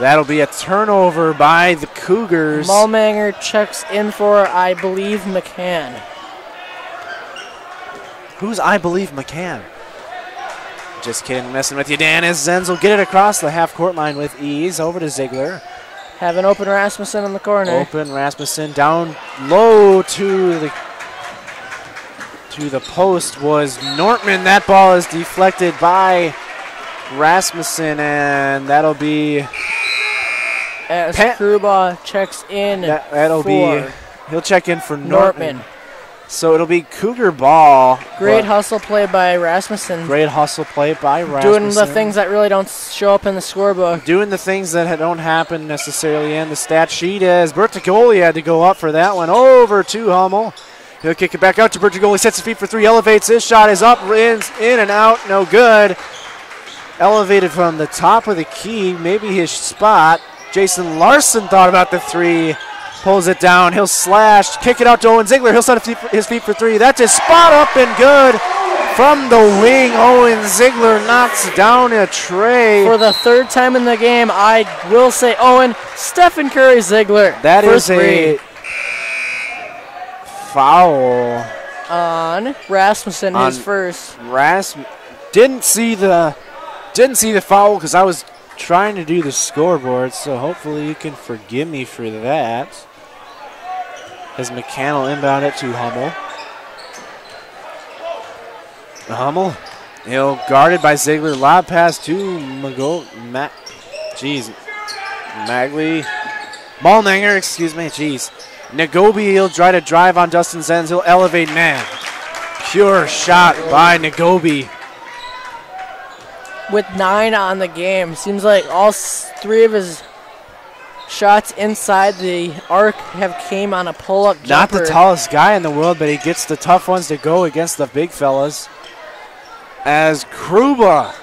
Speaker 11: that'll be a turnover by the Cougars.
Speaker 12: Malmanger checks in for, I believe, McCann.
Speaker 11: Who's I believe McCann? Just kidding, messing with you, Dan. As Zenz will get it across the half-court line with ease over to Ziegler.
Speaker 12: Have an open Rasmussen in the corner.
Speaker 11: Open Rasmussen down low to the post was Nortman. That ball is deflected by Rasmussen, and that'll be
Speaker 12: as Kruba checks in.
Speaker 11: He'll check in for Nortman. So it'll be Cougar ball.
Speaker 12: Great hustle play by Rasmussen.
Speaker 11: Great hustle play by Rasmussen.
Speaker 12: Doing the things that really don't show up in the scorebook.
Speaker 11: Doing the things that don't happen necessarily in the stat sheet as Bertagoli had to go up for that one. Over to Hummel. He'll kick it back out to Bertagoli. Sets his feet for 3. Elevates. His shot is up. In and out. No good. Elevated from the top of the key. Maybe his spot. Jason Larson thought about the 3. Pulls it down. He'll slash. Kick it out to Owen Ziegler. He'll set his feet for 3. That's his spot up and good. From the wing, Owen Ziegler knocks down a tray.
Speaker 12: For the 3rd time in the game, I will say Owen, Stephen Curry Ziegler.
Speaker 11: That is a foul
Speaker 12: on Rasmussen, his first.
Speaker 11: Didn't see the foul because I was trying to do the scoreboard, so hopefully you can forgive me for that. As McCann will inbound it to Hummel. Hummel, he'll guarded by Ziegler. Lob pass to Malmanger, excuse me. Nagobi, he'll try to drive on Dustin Zenz. He'll elevate, man. Pure shot by Nagobi.
Speaker 12: With 9 on the game, seems like all 3 of his shots inside the arc have came on a pull-up jumper.
Speaker 11: Not the tallest guy in the world, but he gets the tough ones to go against the big fellas. As Kruba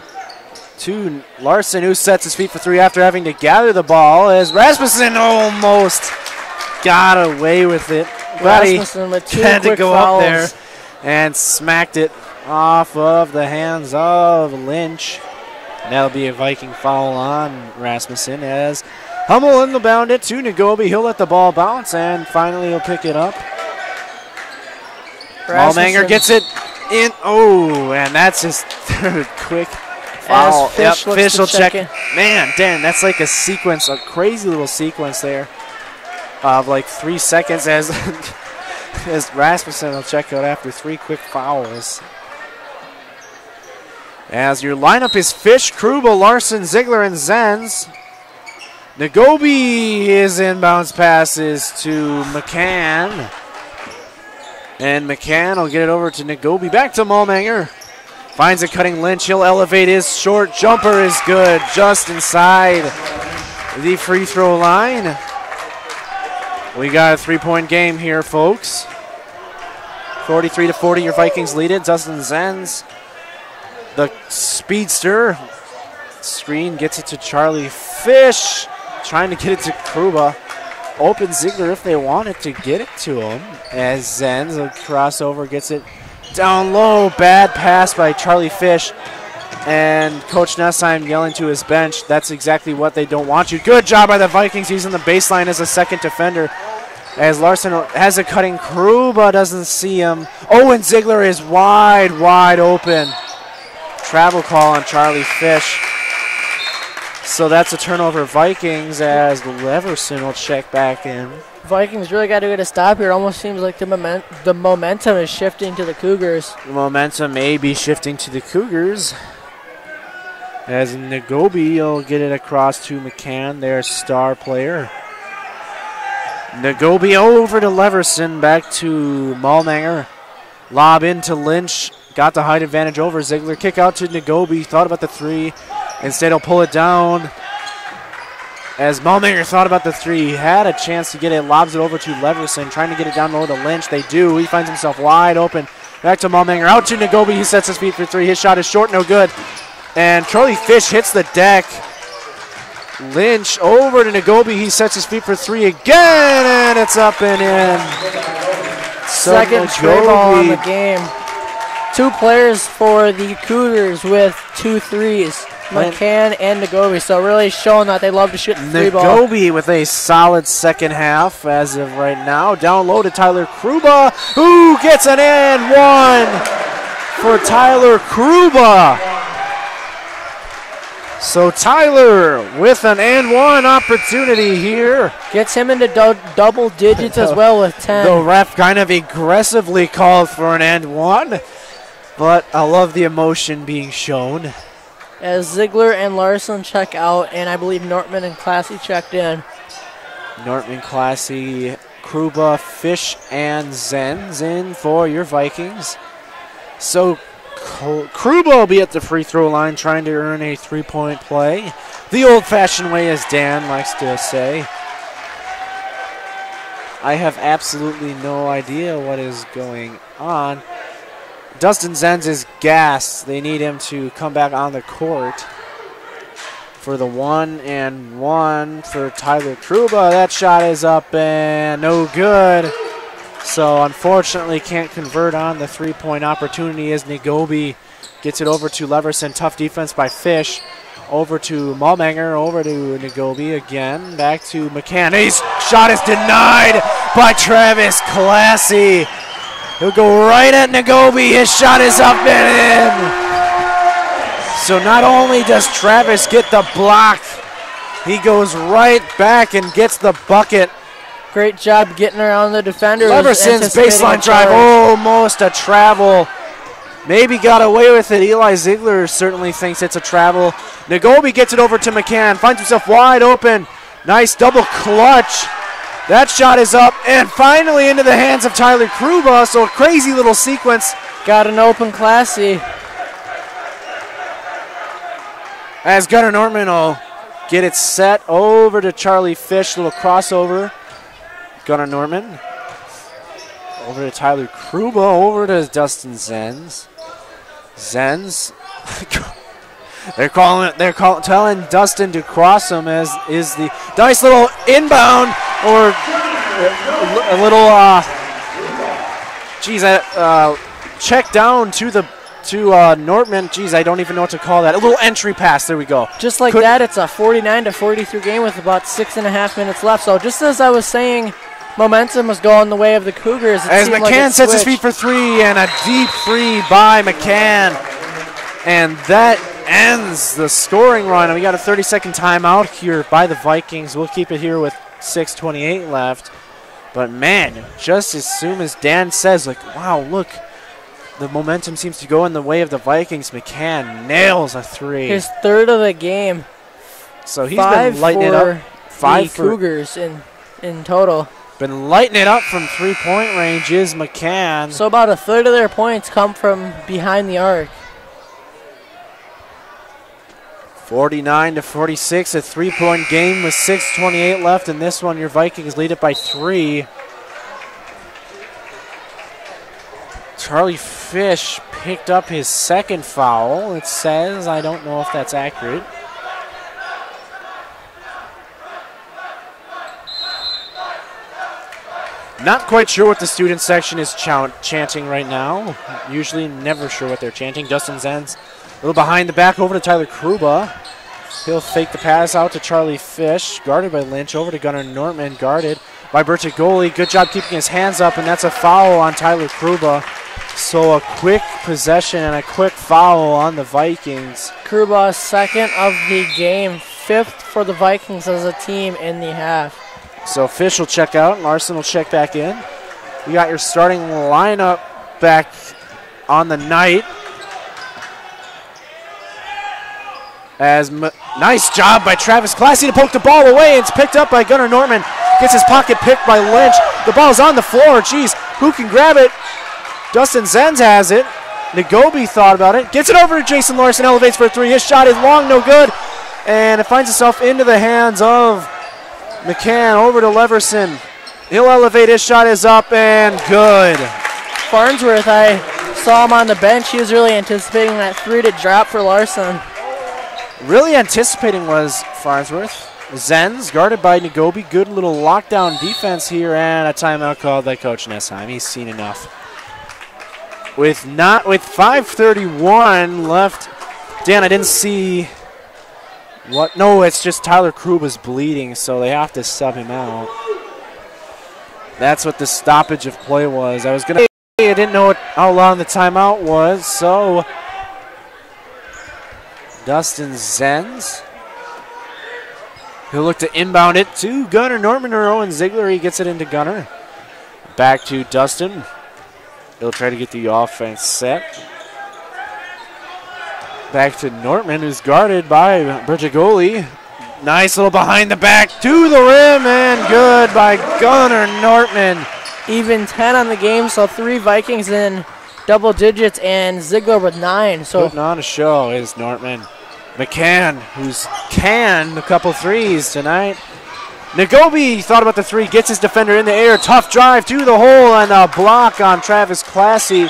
Speaker 11: to Larson, who sets his feet for 3 after having to gather the ball, as Rasmussen almost got away with it.
Speaker 12: Rasmussen with 2
Speaker 11: had
Speaker 12: quick
Speaker 11: to go
Speaker 12: fouls.
Speaker 11: up there and smacked it off of the hands of Lynch. That'll be a Viking foul on Rasmussen as Hummel inbound it to Nagobi. He'll let the ball bounce, and finally he'll pick it up. Malmanger gets it in. Oh, and that's his 3rd quick foul. Fish will check it. Man, Dan, that's like a sequence, a crazy little sequence there of like 3 seconds as Rasmussen will check out after 3 quick fouls. As your lineup is Fish, Kruba, Larson, Ziegler, and Zenz. Nagobi, his inbounds passes to McCann. And McCann will get it over to Nagobi. Back to Malmanger. Finds a cutting Lynch. He'll elevate. His short jumper is good. Just inside the free throw line. We got a 3-point game here, folks. 43-40, your Vikings lead it. Dustin Zenz, the speedster, Screen gets it to Charlie Fish. Trying to get it to Kruba. Open Ziegler if they wanted to get it to him. As Zenz, a crossover, gets it down low. Bad pass by Charlie Fish. And Coach Nessheim yelling to his bench, that's exactly what they don't want you. Good job by the Vikings using the baseline as a second defender. As Larson has a cutting, Kruba doesn't see him. Owen Ziegler is wide open. Travel call on Charlie Fish. So that's a turnover Vikings as Leverson will check back in.
Speaker 12: Vikings really got to get a stop here. It almost seems like the momentum is shifting to the Cougars.
Speaker 11: The momentum may be shifting to the Cougars. As Nagobi will get it across to McCann, their star player. Nagobi over to Leverson, back to Malmanger. Lob into Lynch, got the height advantage over Ziegler. Kick out to Nagobi, thought about the three. Instead he'll pull it down. As Malmanger thought about the three, he had a chance to get it, lobs it over to Leverson, trying to get it down low to Lynch. They do, he finds himself wide open. Back to Malmanger, out to Nagobi, he sets his feet for three. His shot is short, no good. And Charlie Fish hits the deck. Lynch over to Nagobi. He sets his feet for three again, and it's up and in.
Speaker 12: Second stray ball in the game. 2 players for the Cougars with 2 threes. McCann and Nagobi. So really showing that they love to shoot the three ball.
Speaker 11: Nagobi with a solid second half as of right now. Down low to Tyler Kruba, who gets an and one for Tyler Kruba. So Tyler with an and one opportunity here.
Speaker 12: Gets him into double digits as well with 10.
Speaker 11: The ref kind of aggressively called for an and one, but I love the emotion being shown.
Speaker 12: As Ziegler and Larson check out, and I believe Nortman and Classy checked in.
Speaker 11: Nortman, Classy, Kruba, Fish, and Zenz in for your Vikings. So Kruba will be at the free throw line trying to earn a three-point play. The old-fashioned way, as Dan likes to say. I have absolutely no idea what is going on. Dustin Zenz is gassed. They need him to come back on the court for the 1-and-1 for Tyler Kruba. That shot is up and no good. So unfortunately can't convert on the three-point opportunity as Nagobi gets it over to Leverson. Tough defense by Fish. Over to Malmanger, over to Nagobi again. Back to McCann. His shot is denied by Travis Classy. He'll go right at Nagobi. His shot is up and in. So not only does Travis get the block, he goes right back and gets the bucket.
Speaker 12: Great job getting around the defenders.
Speaker 11: Leverson's baseline drive, almost a travel. Maybe got away with it. Eli Ziegler certainly thinks it's a travel. Nagobi gets it over to McCann, finds himself wide open. Nice double clutch. That shot is up and finally into the hands of Tyler Kruba. So a crazy little sequence.
Speaker 12: Got an open Classy.
Speaker 11: As Gunnar Nortman will get it set over to Charlie Fish. Little crossover. Gunnar Nortman. Over to Tyler Kruba. Over to Dustin Zenz. Zenz. They're telling Dustin to cross him as is the nice little inbound or a little check down to Nortman. Geez, I don't even know what to call that. A little entry pass. There we go.
Speaker 12: Just like that, it's a 49-43 game with about 6.5 minutes left. So just as I was saying, momentum was going the way of the Cougars.
Speaker 11: As McCann sets his feet for three and a deep three by McCann. And that ends the scoring run. And we got a 30-second timeout here by the Vikings. We'll keep it here with 6:28 left. But man, just as soon as Dan says, like, wow, look, the momentum seems to go in the way of the Vikings, McCann nails a three.
Speaker 12: His third of the game.
Speaker 11: So he's been lighting it up.
Speaker 12: Five for Cougars in total.
Speaker 11: Been lighting it up from three-point range is McCann.
Speaker 12: So about a third of their points come from behind the arc.
Speaker 11: 49-46, a three-point game with 6:28 left in this one. Your Vikings lead it by 3. Charlie Fish picked up his second foul, it says. I don't know if that's accurate. Not quite sure what the student section is chanting right now. Usually never sure what they're chanting. Dustin Zenz a little behind the back over to Tyler Kruba. He'll fake the pass out to Charlie Fish. Guarded by Lynch. Over to Gunnar Nortman. Guarded by Bertigoli. Good job keeping his hands up, and that's a foul on Tyler Kruba. So a quick possession and a quick foul on the Vikings.
Speaker 12: Kruba, second of the game, 5th for the Vikings as a team in the half.
Speaker 11: So Fish will check out, Larson will check back in. You got your starting lineup back on the night. As nice job by Travis Classy to poke the ball away. It's picked up by Gunnar Nortman. Gets his pocket picked by Lynch. The ball's on the floor. Jeez, who can grab it? Dustin Zenz has it. Nagobi thought about it. Gets it over to Jason Larson. Elevates for a three. His shot is long, no good. And it finds itself into the hands of McCann. Over to Leverson. He'll elevate. His shot is up and good.
Speaker 12: Farnsworth, I saw him on the bench. He was really anticipating that three to drop for Larson.
Speaker 11: Really anticipating was Farnsworth. Zenz guarded by Nagobi. Good little lockdown defense here, and a timeout called by Coach Nessheim. He's seen enough. With 5:31 left. Dan, I didn't see what. No, it's just Tyler Kruba's bleeding, so they have to sub him out. That's what the stoppage of play was. I was gonna say I didn't know how long the timeout was, so Dustin Zenz. He'll look to inbound it to Gunnar Nortman or Owen Ziegler. He gets it into Gunnar. Back to Dustin. He'll try to get the offense set. Back to Nortman, who's guarded by Bertigoli. Nice little behind the back to the rim, and good by Gunnar Nortman.
Speaker 12: Even 10 on the game, so 3 Vikings in double digits, and Ziegler with 9. So
Speaker 11: putting on a show is Nortman. McCann, who's canned a couple threes tonight. Nagobi thought about the three, gets his defender in the air. Tough drive to the hole, and a block on Travis Classy.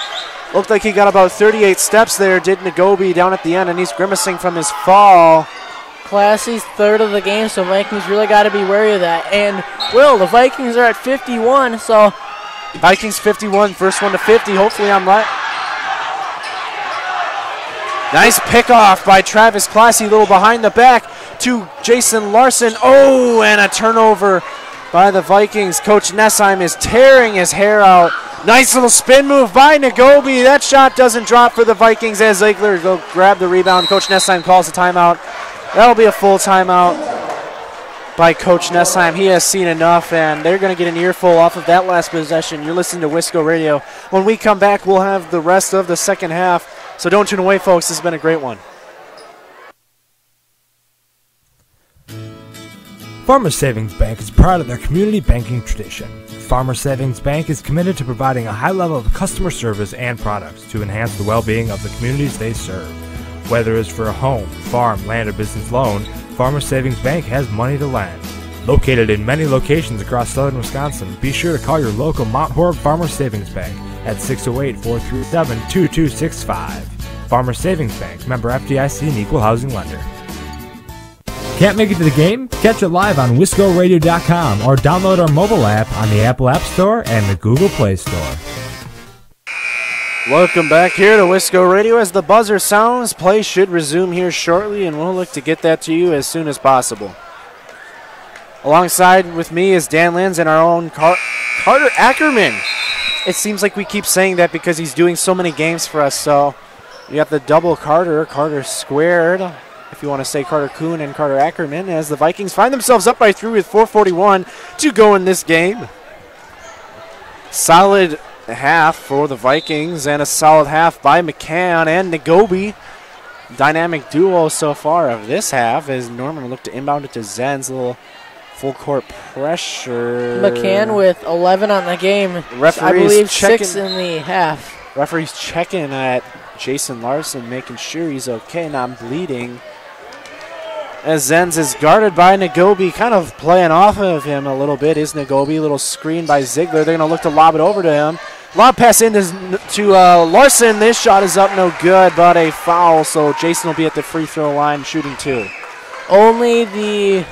Speaker 11: Looked like he got about 38 steps there, did Nagobi down at the end, and he's grimacing from his fall.
Speaker 12: Classy's 3rd of the game, so Vikings really got to be wary of that. And, Will, the Vikings are at 51, so
Speaker 11: Vikings 51, first one to 50. Hopefully I'm right. Nice pickoff by Travis Classy, little behind the back to Jason Larson. Oh, and a turnover by the Vikings. Coach Nessheim is tearing his hair out. Nice little spin move by Nagobi. That shot doesn't drop for the Vikings as Ziegler go grab the rebound. Coach Nessheim calls a timeout. That'll be a full timeout by Coach Nessheim. He has seen enough, and they're going to get an earful off of that last possession. You're listening to Wisco Radio. When we come back, we'll have the rest of the second half. So don't tune away, folks. This has been a great one.
Speaker 10: Farmers Savings Bank is proud of their community banking tradition. Farmers Savings Bank is committed to providing a high level of customer service and products to enhance the well-being of the communities they serve. Whether it's for a home, farm, land, or business loan, Farmers Savings Bank has money to lend. Located in many locations across southern Wisconsin, be sure to call your local Mount Horeb Farmers Savings Bank at 608-437-2265. Farmers Savings Bank, member FDIC and equal housing lender. Can't make it to the game? Catch it live on WiscoRadio.com or download our mobile app on the Apple App Store and the Google Play Store.
Speaker 11: Welcome back here to Wisco Radio. As the buzzer sounds, play should resume here shortly, and we'll look to get that to you as soon as possible. Alongside with me is Dan Linz and our own Carter Ackerman. It seems like we keep saying that because he's doing so many games for us, so you have the double Carter squared, if you want to say Carter Kuhn and Carter Ackerman, as the Vikings find themselves up by 3 with 4:41 to go in this game. Solid half for the Vikings and a solid half by McCann and Nagobi. Dynamic duo so far of this half as Norman will look to inbound it to Zenz. A little full court pressure.
Speaker 12: McCann with 11 on the game.
Speaker 11: Referee's
Speaker 12: I believe
Speaker 11: checking,
Speaker 12: 6 in the half.
Speaker 11: Referee's checking at Jason Larson, making sure he's okay, not bleeding. As Zenz is guarded by Nagobi, kind of playing off of him a little bit is Nagobi. A little screen by Ziegler. They're going to look to lob it over to him. Lob pass in to Larson. This shot is up, no good, but a foul. So Jason will be at the free throw line shooting 2.
Speaker 12: Only the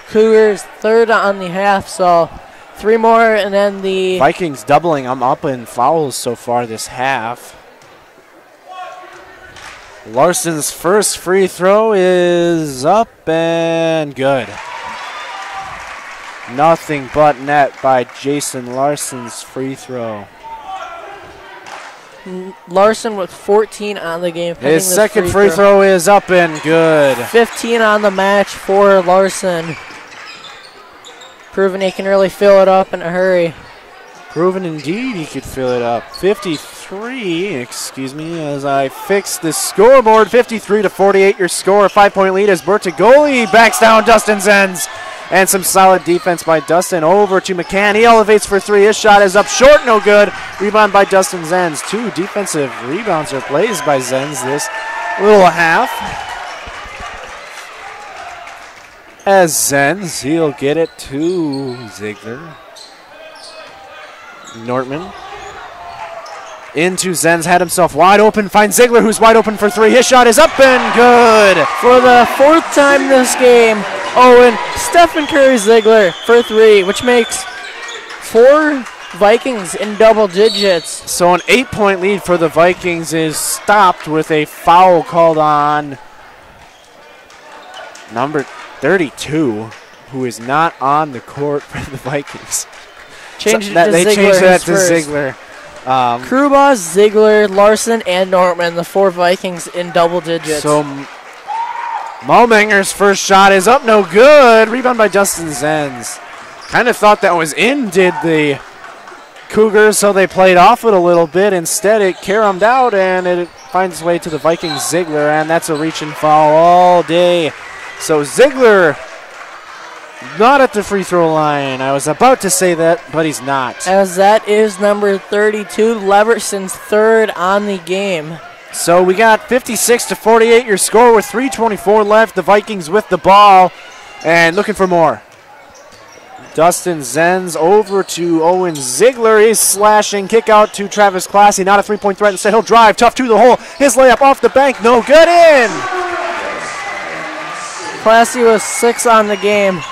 Speaker 12: Cougars 3rd on the half, so 3 more, and then the
Speaker 11: Vikings doubling them up in fouls so far this half. Larson's first free throw is up and good. Nothing but net by Jason Larson's free throw.
Speaker 12: Larson with 14 on the game.
Speaker 11: His second free throw is up and good.
Speaker 12: 15 on the match for Larson. Proving he can really fill it up in a hurry.
Speaker 11: Proven indeed he could fill it up. 53, excuse me, as I fix the scoreboard. 53-48 your score. 5-point lead as Bertagoli backs down Dustin Zenz. And some solid defense by Dustin. Over to McCann. He elevates for 3. His shot is up short, no good. Rebound by Dustin Zenz. 2 defensive rebounds or plays by Zenz this little half. As Zenz, he'll get it to Ziegler. Nortman. Into Zenz, had himself wide open. Finds Ziegler, who's wide open for 3. His shot is up and good.
Speaker 12: For the 4th time this game, Owen, Stephen Curry Ziegler for 3, which makes 4 Vikings in double digits.
Speaker 11: So an 8-point lead for the Vikings is stopped with a foul called on number 32, who is not on the court for the Vikings.
Speaker 12: Changed
Speaker 11: They changed that to Ziegler.
Speaker 12: Kruba, Ziegler, Larson, and Nortman, the 4 Vikings in double digits.
Speaker 11: So Malmenger's first shot is up, no good. Rebound by Dustin Zenz. Kind of thought that was in, did the Cougars, so they played off it a little bit. Instead, it caromed out, and it finds its way to the Vikings Ziegler, and that's a reach and foul all day. So Ziegler not at the free throw line. I was about to say that, but he's not.
Speaker 12: As that is number 32, Leverson's 3rd on the game.
Speaker 11: So we got 56-48 your score with 3:24 left. The Vikings with the ball and looking for more. Dustin Zenz over to Owen Ziegler. He's slashing. Kick out to Travis Classy. Not a 3-point threat. Instead, he'll drive. Tough to the hole. His layup off the bank. No good. In.
Speaker 12: Classy was 6 on the game.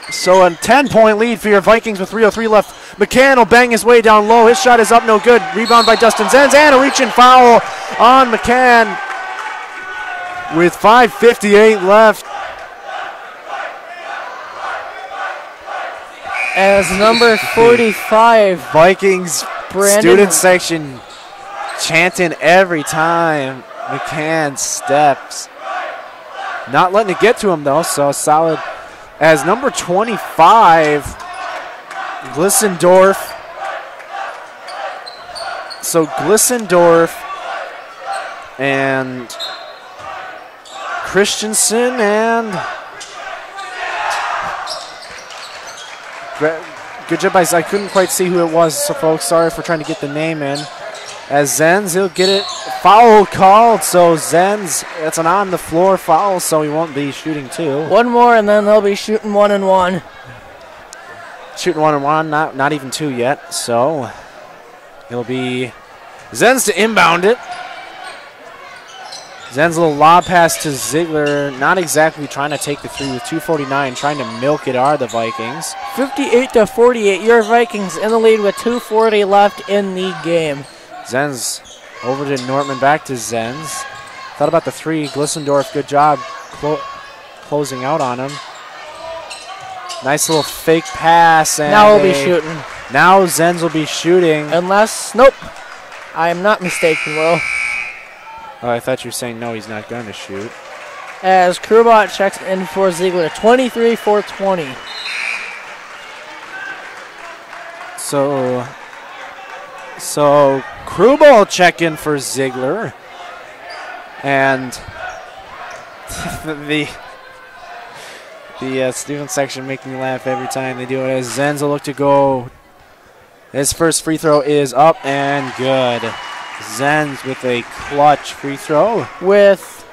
Speaker 11: So a 10-point lead for your Vikings with 3:03 left. McCann will bang his way down low. His shot is up, no good. Rebound by Dustin Zenz, and a reach-in foul on McCann with 5:58 left.
Speaker 12: As number 45,
Speaker 11: Vikings
Speaker 12: Brandon
Speaker 11: student section chanting every time McCann steps. Not letting it get to him, though, so solid. As number 25, Glissendorf. So Glissendorf and Christensen and good job, I couldn't quite see who it was, so folks, sorry for trying to get the name in. As Zenz, he'll get it. Foul called, so Zenz, that's an on-the-floor foul, so he won't be shooting 2.
Speaker 12: 1 more, and then they'll be shooting 1 and 1.
Speaker 11: Shooting 1 and 1, not even 2 yet, so it'll be Zenz to inbound it. Zen's little lob pass to Ziegler, not exactly trying to take the 3 with 2:49, trying to milk it are the Vikings.
Speaker 12: 58-48, your Vikings in the lead with 2:40 left in the game.
Speaker 11: Zenz over to Nortman, back to Zenz. Thought about the 3, Glissendorf, good job closing out on him. Nice little fake pass. And
Speaker 12: now we'll be shooting.
Speaker 11: Now Zenz will be shooting.
Speaker 12: Unless, nope, I am not mistaken, Will.
Speaker 11: Oh, I thought you were saying no, he's not going to shoot.
Speaker 12: As Krubot checks in for Ziegler, 23-20.
Speaker 11: So Krubot will check in for Ziegler. And the student section making me laugh every time they do it. As Zenz will look to go. His first free throw is up and good. Zenz with a clutch free throw.
Speaker 12: With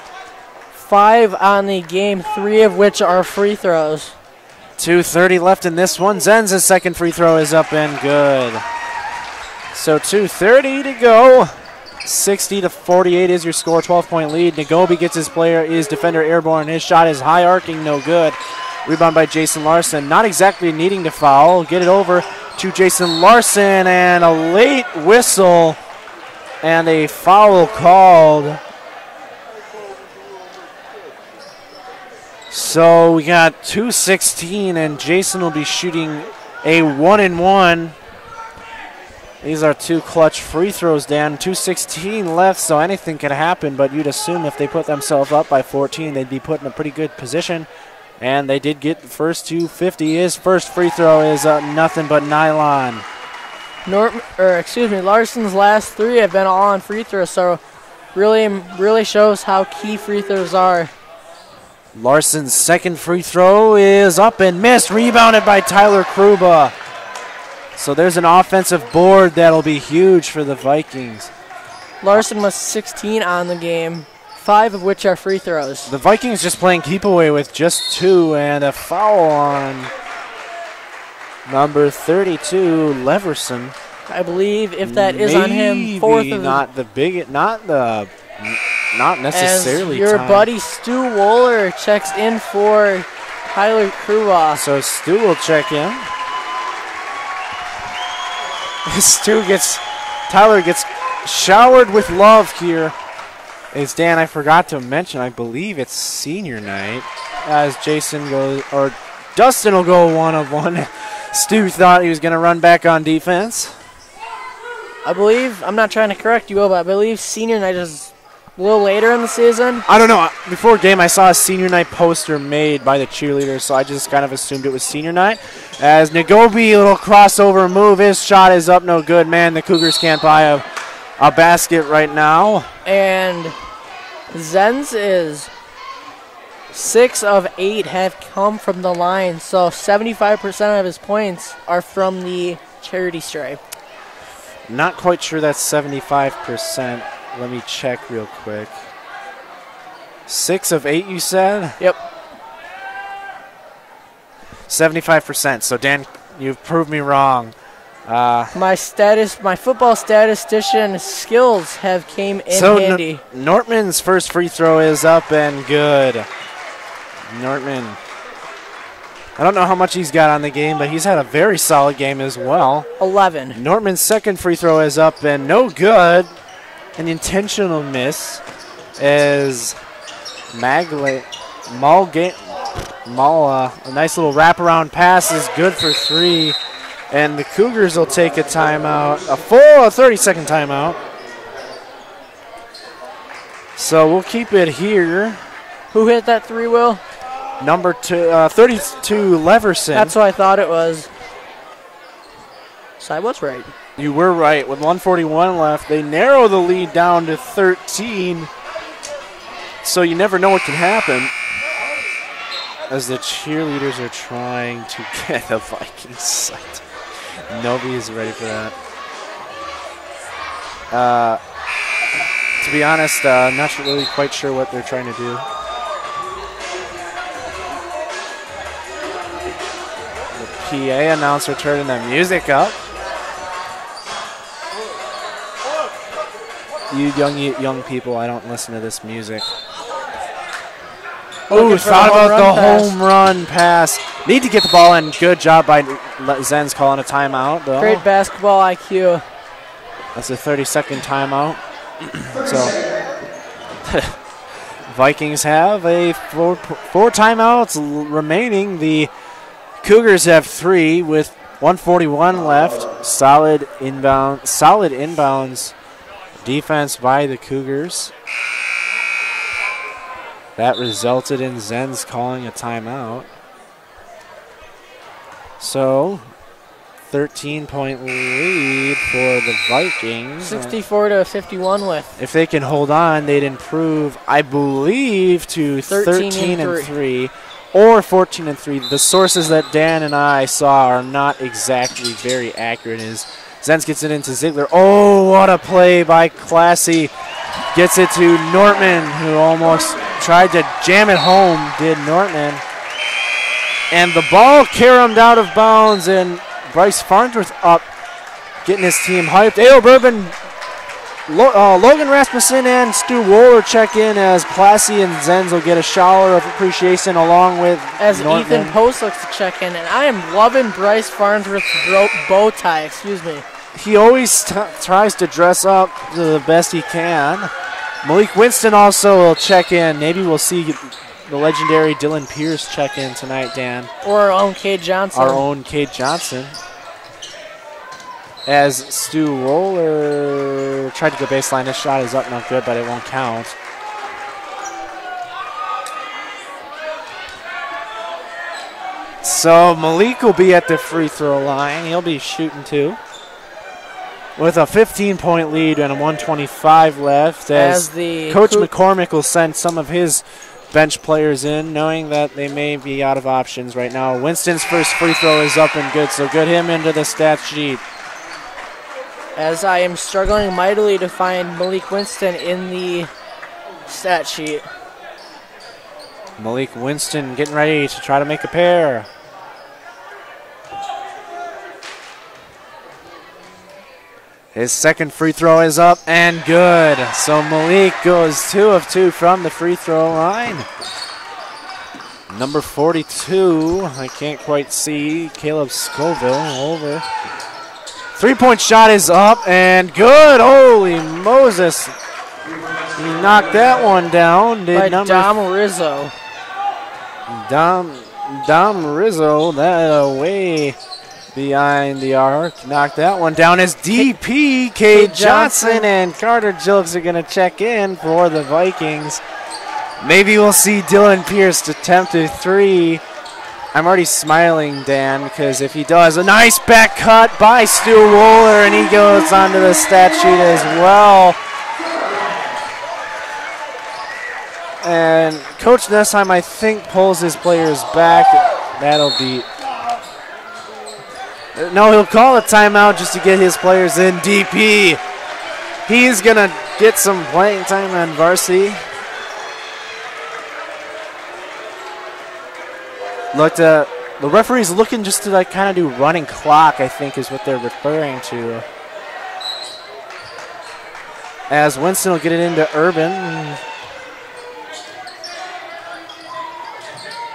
Speaker 12: 5 on the game, 3 of which are free throws.
Speaker 11: 2:30 left in this one. Zenz's second free throw is up and good. So 2:30 to go. 60-48 is your score. 12-point lead. Nagobi gets his defender airborne. His shot is high arcing, no good. Rebound by Jason Larson. Not exactly needing to foul. Get it over to Jason Larson, and a late whistle and a foul called. So we got 2:16, and Jason will be shooting a 1-and-1. These are two clutch free throws, Dan. 2:16 left, so anything could happen, but you'd assume if they put themselves up by 14, they'd be put in a pretty good position. And they did get the first 250. His first free throw is nothing but nylon.
Speaker 12: Larson's last 3 have been all on free throws, so really shows how key free throws are.
Speaker 11: Larson's second free throw is up and missed. Rebounded by Tyler Kruba. So there's an offensive board that'll be huge for the Vikings.
Speaker 12: Larson was 16 on the game, 5 of which are free throws.
Speaker 11: The Vikings just playing keep away with just 2, and a foul on number 32, Leverson.
Speaker 12: I believe if that is on him, 4th of
Speaker 11: not necessarily.
Speaker 12: As your
Speaker 11: time.
Speaker 12: buddy Stu Wohler checks in for Tyler Kruba.
Speaker 11: So Stu will check in. Tyler gets showered with love here. As Dan, I forgot to mention, I believe it's senior night. As Jason goes, or Dustin will go 1 of 1. Stu thought he was going to run back on defense.
Speaker 12: I believe, I'm not trying to correct you, but I believe senior night is a little later in the season.
Speaker 11: I don't know. Before game, I saw a senior night poster made by the cheerleaders, so I just kind of assumed it was senior night. As Nagobi, a little crossover move. His shot is up, no good. Man, the Cougars can't buy a basket right now.
Speaker 12: And Zen's is 6 of 8 have come from the line, so 75% of his points are from the charity stripe.
Speaker 11: Not quite sure that's 75%. Let me check real quick. 6 of 8, you said?
Speaker 12: Yep.
Speaker 11: 75%. So, Dan, you've proved me wrong.
Speaker 12: My football statistician skills have came in handy.
Speaker 11: Nortman's first free throw is up and good. Nortman. I don't know how much he's got on the game, but he's had a very solid game as well.
Speaker 12: 11.
Speaker 11: Nortman's second free throw is up and no good. An intentional miss as a nice little wraparound pass is good for 3. And the Cougars will take a timeout, a 30-second timeout. So we'll keep it here.
Speaker 12: Who hit that 3, Will?
Speaker 11: Number 32, Leverson.
Speaker 12: That's what I thought it was. So I was right.
Speaker 11: You were right. With 1:41 left, they narrow the lead down to 13. So you never know what can happen. As the cheerleaders are trying to get a Vikings site. Nobody is ready for that. To be honest, not really quite sure what they're trying to do. The PA announcer turning the music up. You young people, I don't listen to this music. Oh, thought about the home run pass. Need to get the ball in. Good job by Zen's calling a timeout, though.
Speaker 12: Great basketball IQ.
Speaker 11: That's a 30-second timeout. So, Vikings have a four timeouts remaining. The Cougars have 3 with 1:41 left. Solid inbounds defense by the Cougars. That resulted in Zen's calling a timeout. So, 13-point lead for the Vikings.
Speaker 12: 64-51 with.
Speaker 11: If they can hold on, they'd improve, I believe, to 13-3 or 14-3. The sources that Dan and I saw are not exactly very accurate. Zenz gets it into Ziegler. Oh, what a play by Classy. Gets it to Nortman, who almost tried to jam it home, did Nortman. And the ball caromed out of bounds, and Bryce Farnsworth up, getting his team hyped. Ayo Bourbon Logan Rasmussen and Stu Wohler check in as Classy and Zenz will get a shower of appreciation along with
Speaker 12: as
Speaker 11: Norton.
Speaker 12: Ethan Post looks to check in, and I am loving Bryce Farnsworth's bow tie. Excuse me.
Speaker 11: He always tries to dress up to the best he can. Malik Winston also will check in. Maybe we'll see the legendary Dylan Pierce check in tonight, Dan.
Speaker 12: Or our own Cade Johnson.
Speaker 11: Our own Cade Johnson. As Stu Roller tried to go baseline. His shot is up, not good, but it won't count. So Malik will be at the free throw line. He'll be shooting 2. With a 15-point lead and a 1:25 left, as Coach McCormick will send some of his bench players in, knowing that they may be out of options right now. Winston's first free throw is up and good, so get him into the stat sheet.
Speaker 12: As I am struggling mightily to find Malik Winston in the stat sheet.
Speaker 11: Malik Winston getting ready to try to make a pair. His second free throw is up and good. So Malik goes 2 of 2 from the free throw line. Number 42, I can't quite see, Caleb Scoville over. 3-point shot is up and good. Holy Moses. He knocked that one down.
Speaker 12: By Dom Rizzo.
Speaker 11: Dom Rizzo, that away behind the arc. Knocked that one down as DP, Cade Johnson and Carter Jilks are going to check in for the Vikings. Maybe we'll see Dylan Pierce attempt a 3. I'm already smiling, Dan, because if he does, a nice back cut by Stu Wohler, and he goes onto the stat sheet as well. And Coach Nessheim, I think, pulls his players back. That'll be... No, he'll call a timeout just to get his players in. DP, he's going to get some playing time on varsity. The referee's looking just to like kind of do running clock, I think is what they're referring to. As Winston will get it into Urban.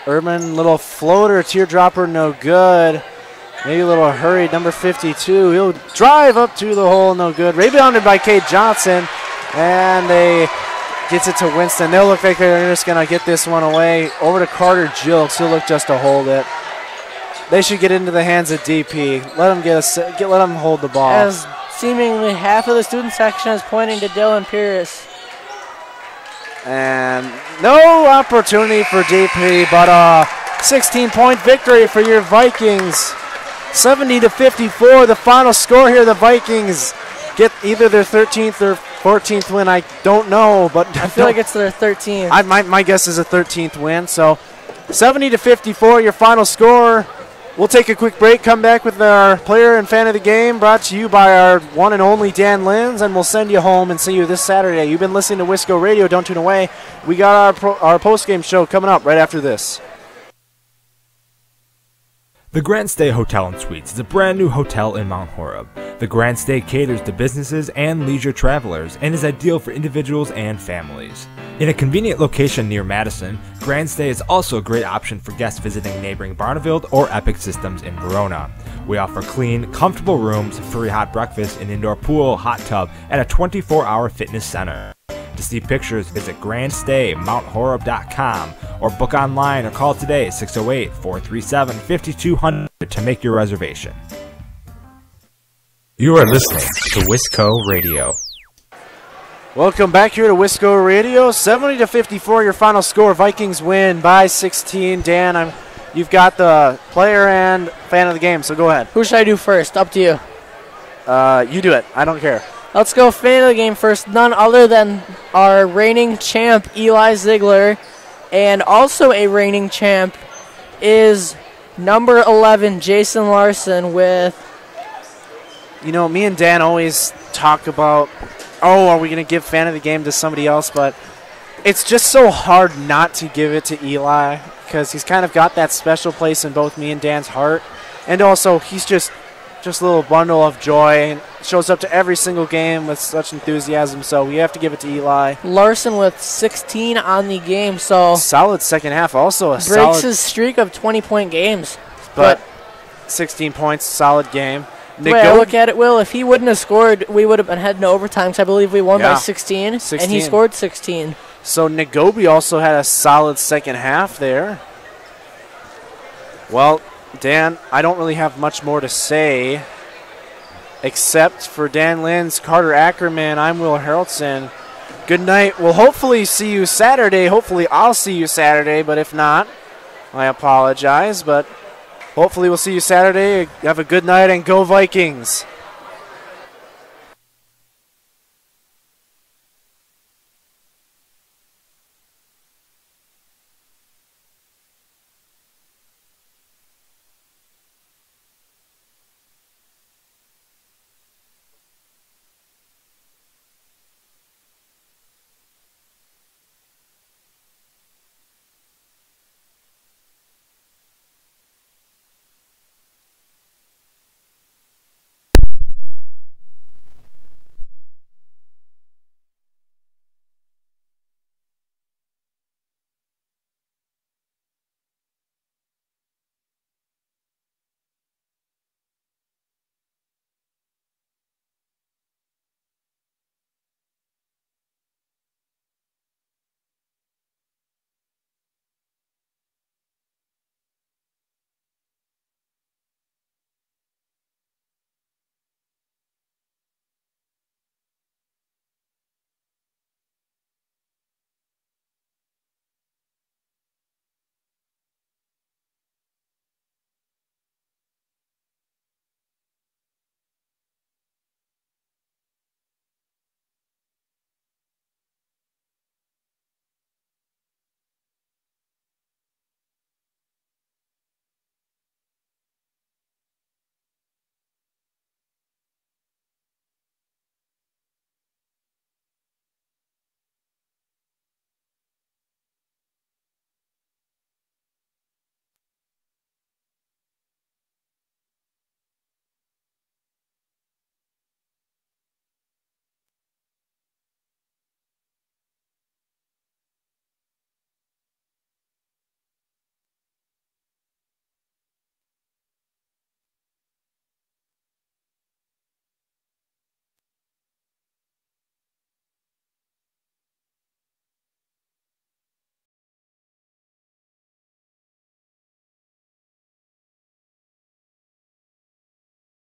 Speaker 11: Urban, little floater, teardropper, no good. Maybe a little hurried, number 52. He'll drive up to the hole, no good. Rebounded by Cade Johnson, and they gets it to Winston. They'll look like they're just going to get this one away. Over to Carter Jilks. He'll look just to hold it. They should get into the hands of DP. Let them hold the ball.
Speaker 12: As seemingly half of the student section is pointing to Dylan Pierce.
Speaker 11: And no opportunity for DP, but a 16-point victory for your Vikings. 70-54, the final score here. The Vikings get either their 13th or 14th win. I don't know, but
Speaker 12: I feel like it's their 13th.
Speaker 11: My guess is a 13th win. So 70-54, your final score. We'll take a quick break, come back with our player and fan of the game, brought to you by our one and only Dan Linz, and we'll send you home and see you this Saturday. You've been listening to Wisco Radio. Don't tune away. We got our post-game show coming up right after this.
Speaker 2: The GrandStay Hotel and Suites is a brand new hotel in Mount Horeb. The GrandStay caters to businesses and leisure travelers and is ideal for individuals and families. In a convenient location near Madison, GrandStay is also a great option for guests visiting neighboring Barneveld or Epic Systems in Verona. We offer clean, comfortable rooms, free hot breakfast, an indoor pool, hot tub, and a 24-hour fitness center. To see pictures, visit GrandStayMountHoreb.com or book online or call today at 608-437-5200 to make your reservation. You are listening to Wisco Radio.
Speaker 11: Welcome back here to Wisco Radio. 70-54, your final score. Vikings win by 16. Dan, you've got the player and fan of the game, so go ahead.
Speaker 12: Who should I do first? Up to you.
Speaker 11: You do it. I don't care.
Speaker 12: Let's go fan of the game first. None other than our reigning champ, Eli Ziegler. And also a reigning champ is number 11, Jason Larson with...
Speaker 11: You know, me and Dan always talk about, are we going to give fan of the game to somebody else? But it's just so hard not to give it to Eli because he's kind of got that special place in both me and Dan's heart. And also, he's just a little bundle of joy. Shows up to every single game with such enthusiasm, so we have to give it to Eli.
Speaker 12: Larson with 16 on the game, so
Speaker 11: solid second half, also a
Speaker 12: breaks
Speaker 11: solid
Speaker 12: his streak of 20-point games.
Speaker 11: But 16 points, solid game.
Speaker 12: The way I look at it, Will, if he wouldn't have scored, we would have been heading to overtime, because I believe we won by 16, and he scored 16.
Speaker 11: So Nagobi also had a solid second half there. Well, Dan, I don't really have much more to say, except for Dan Linz, Carter Ackerman, I'm Will Harrelson. Good night. We'll hopefully see you Saturday. Hopefully I'll see you Saturday, but if not, I apologize. But hopefully we'll see you Saturday. Have a good night and go Vikings.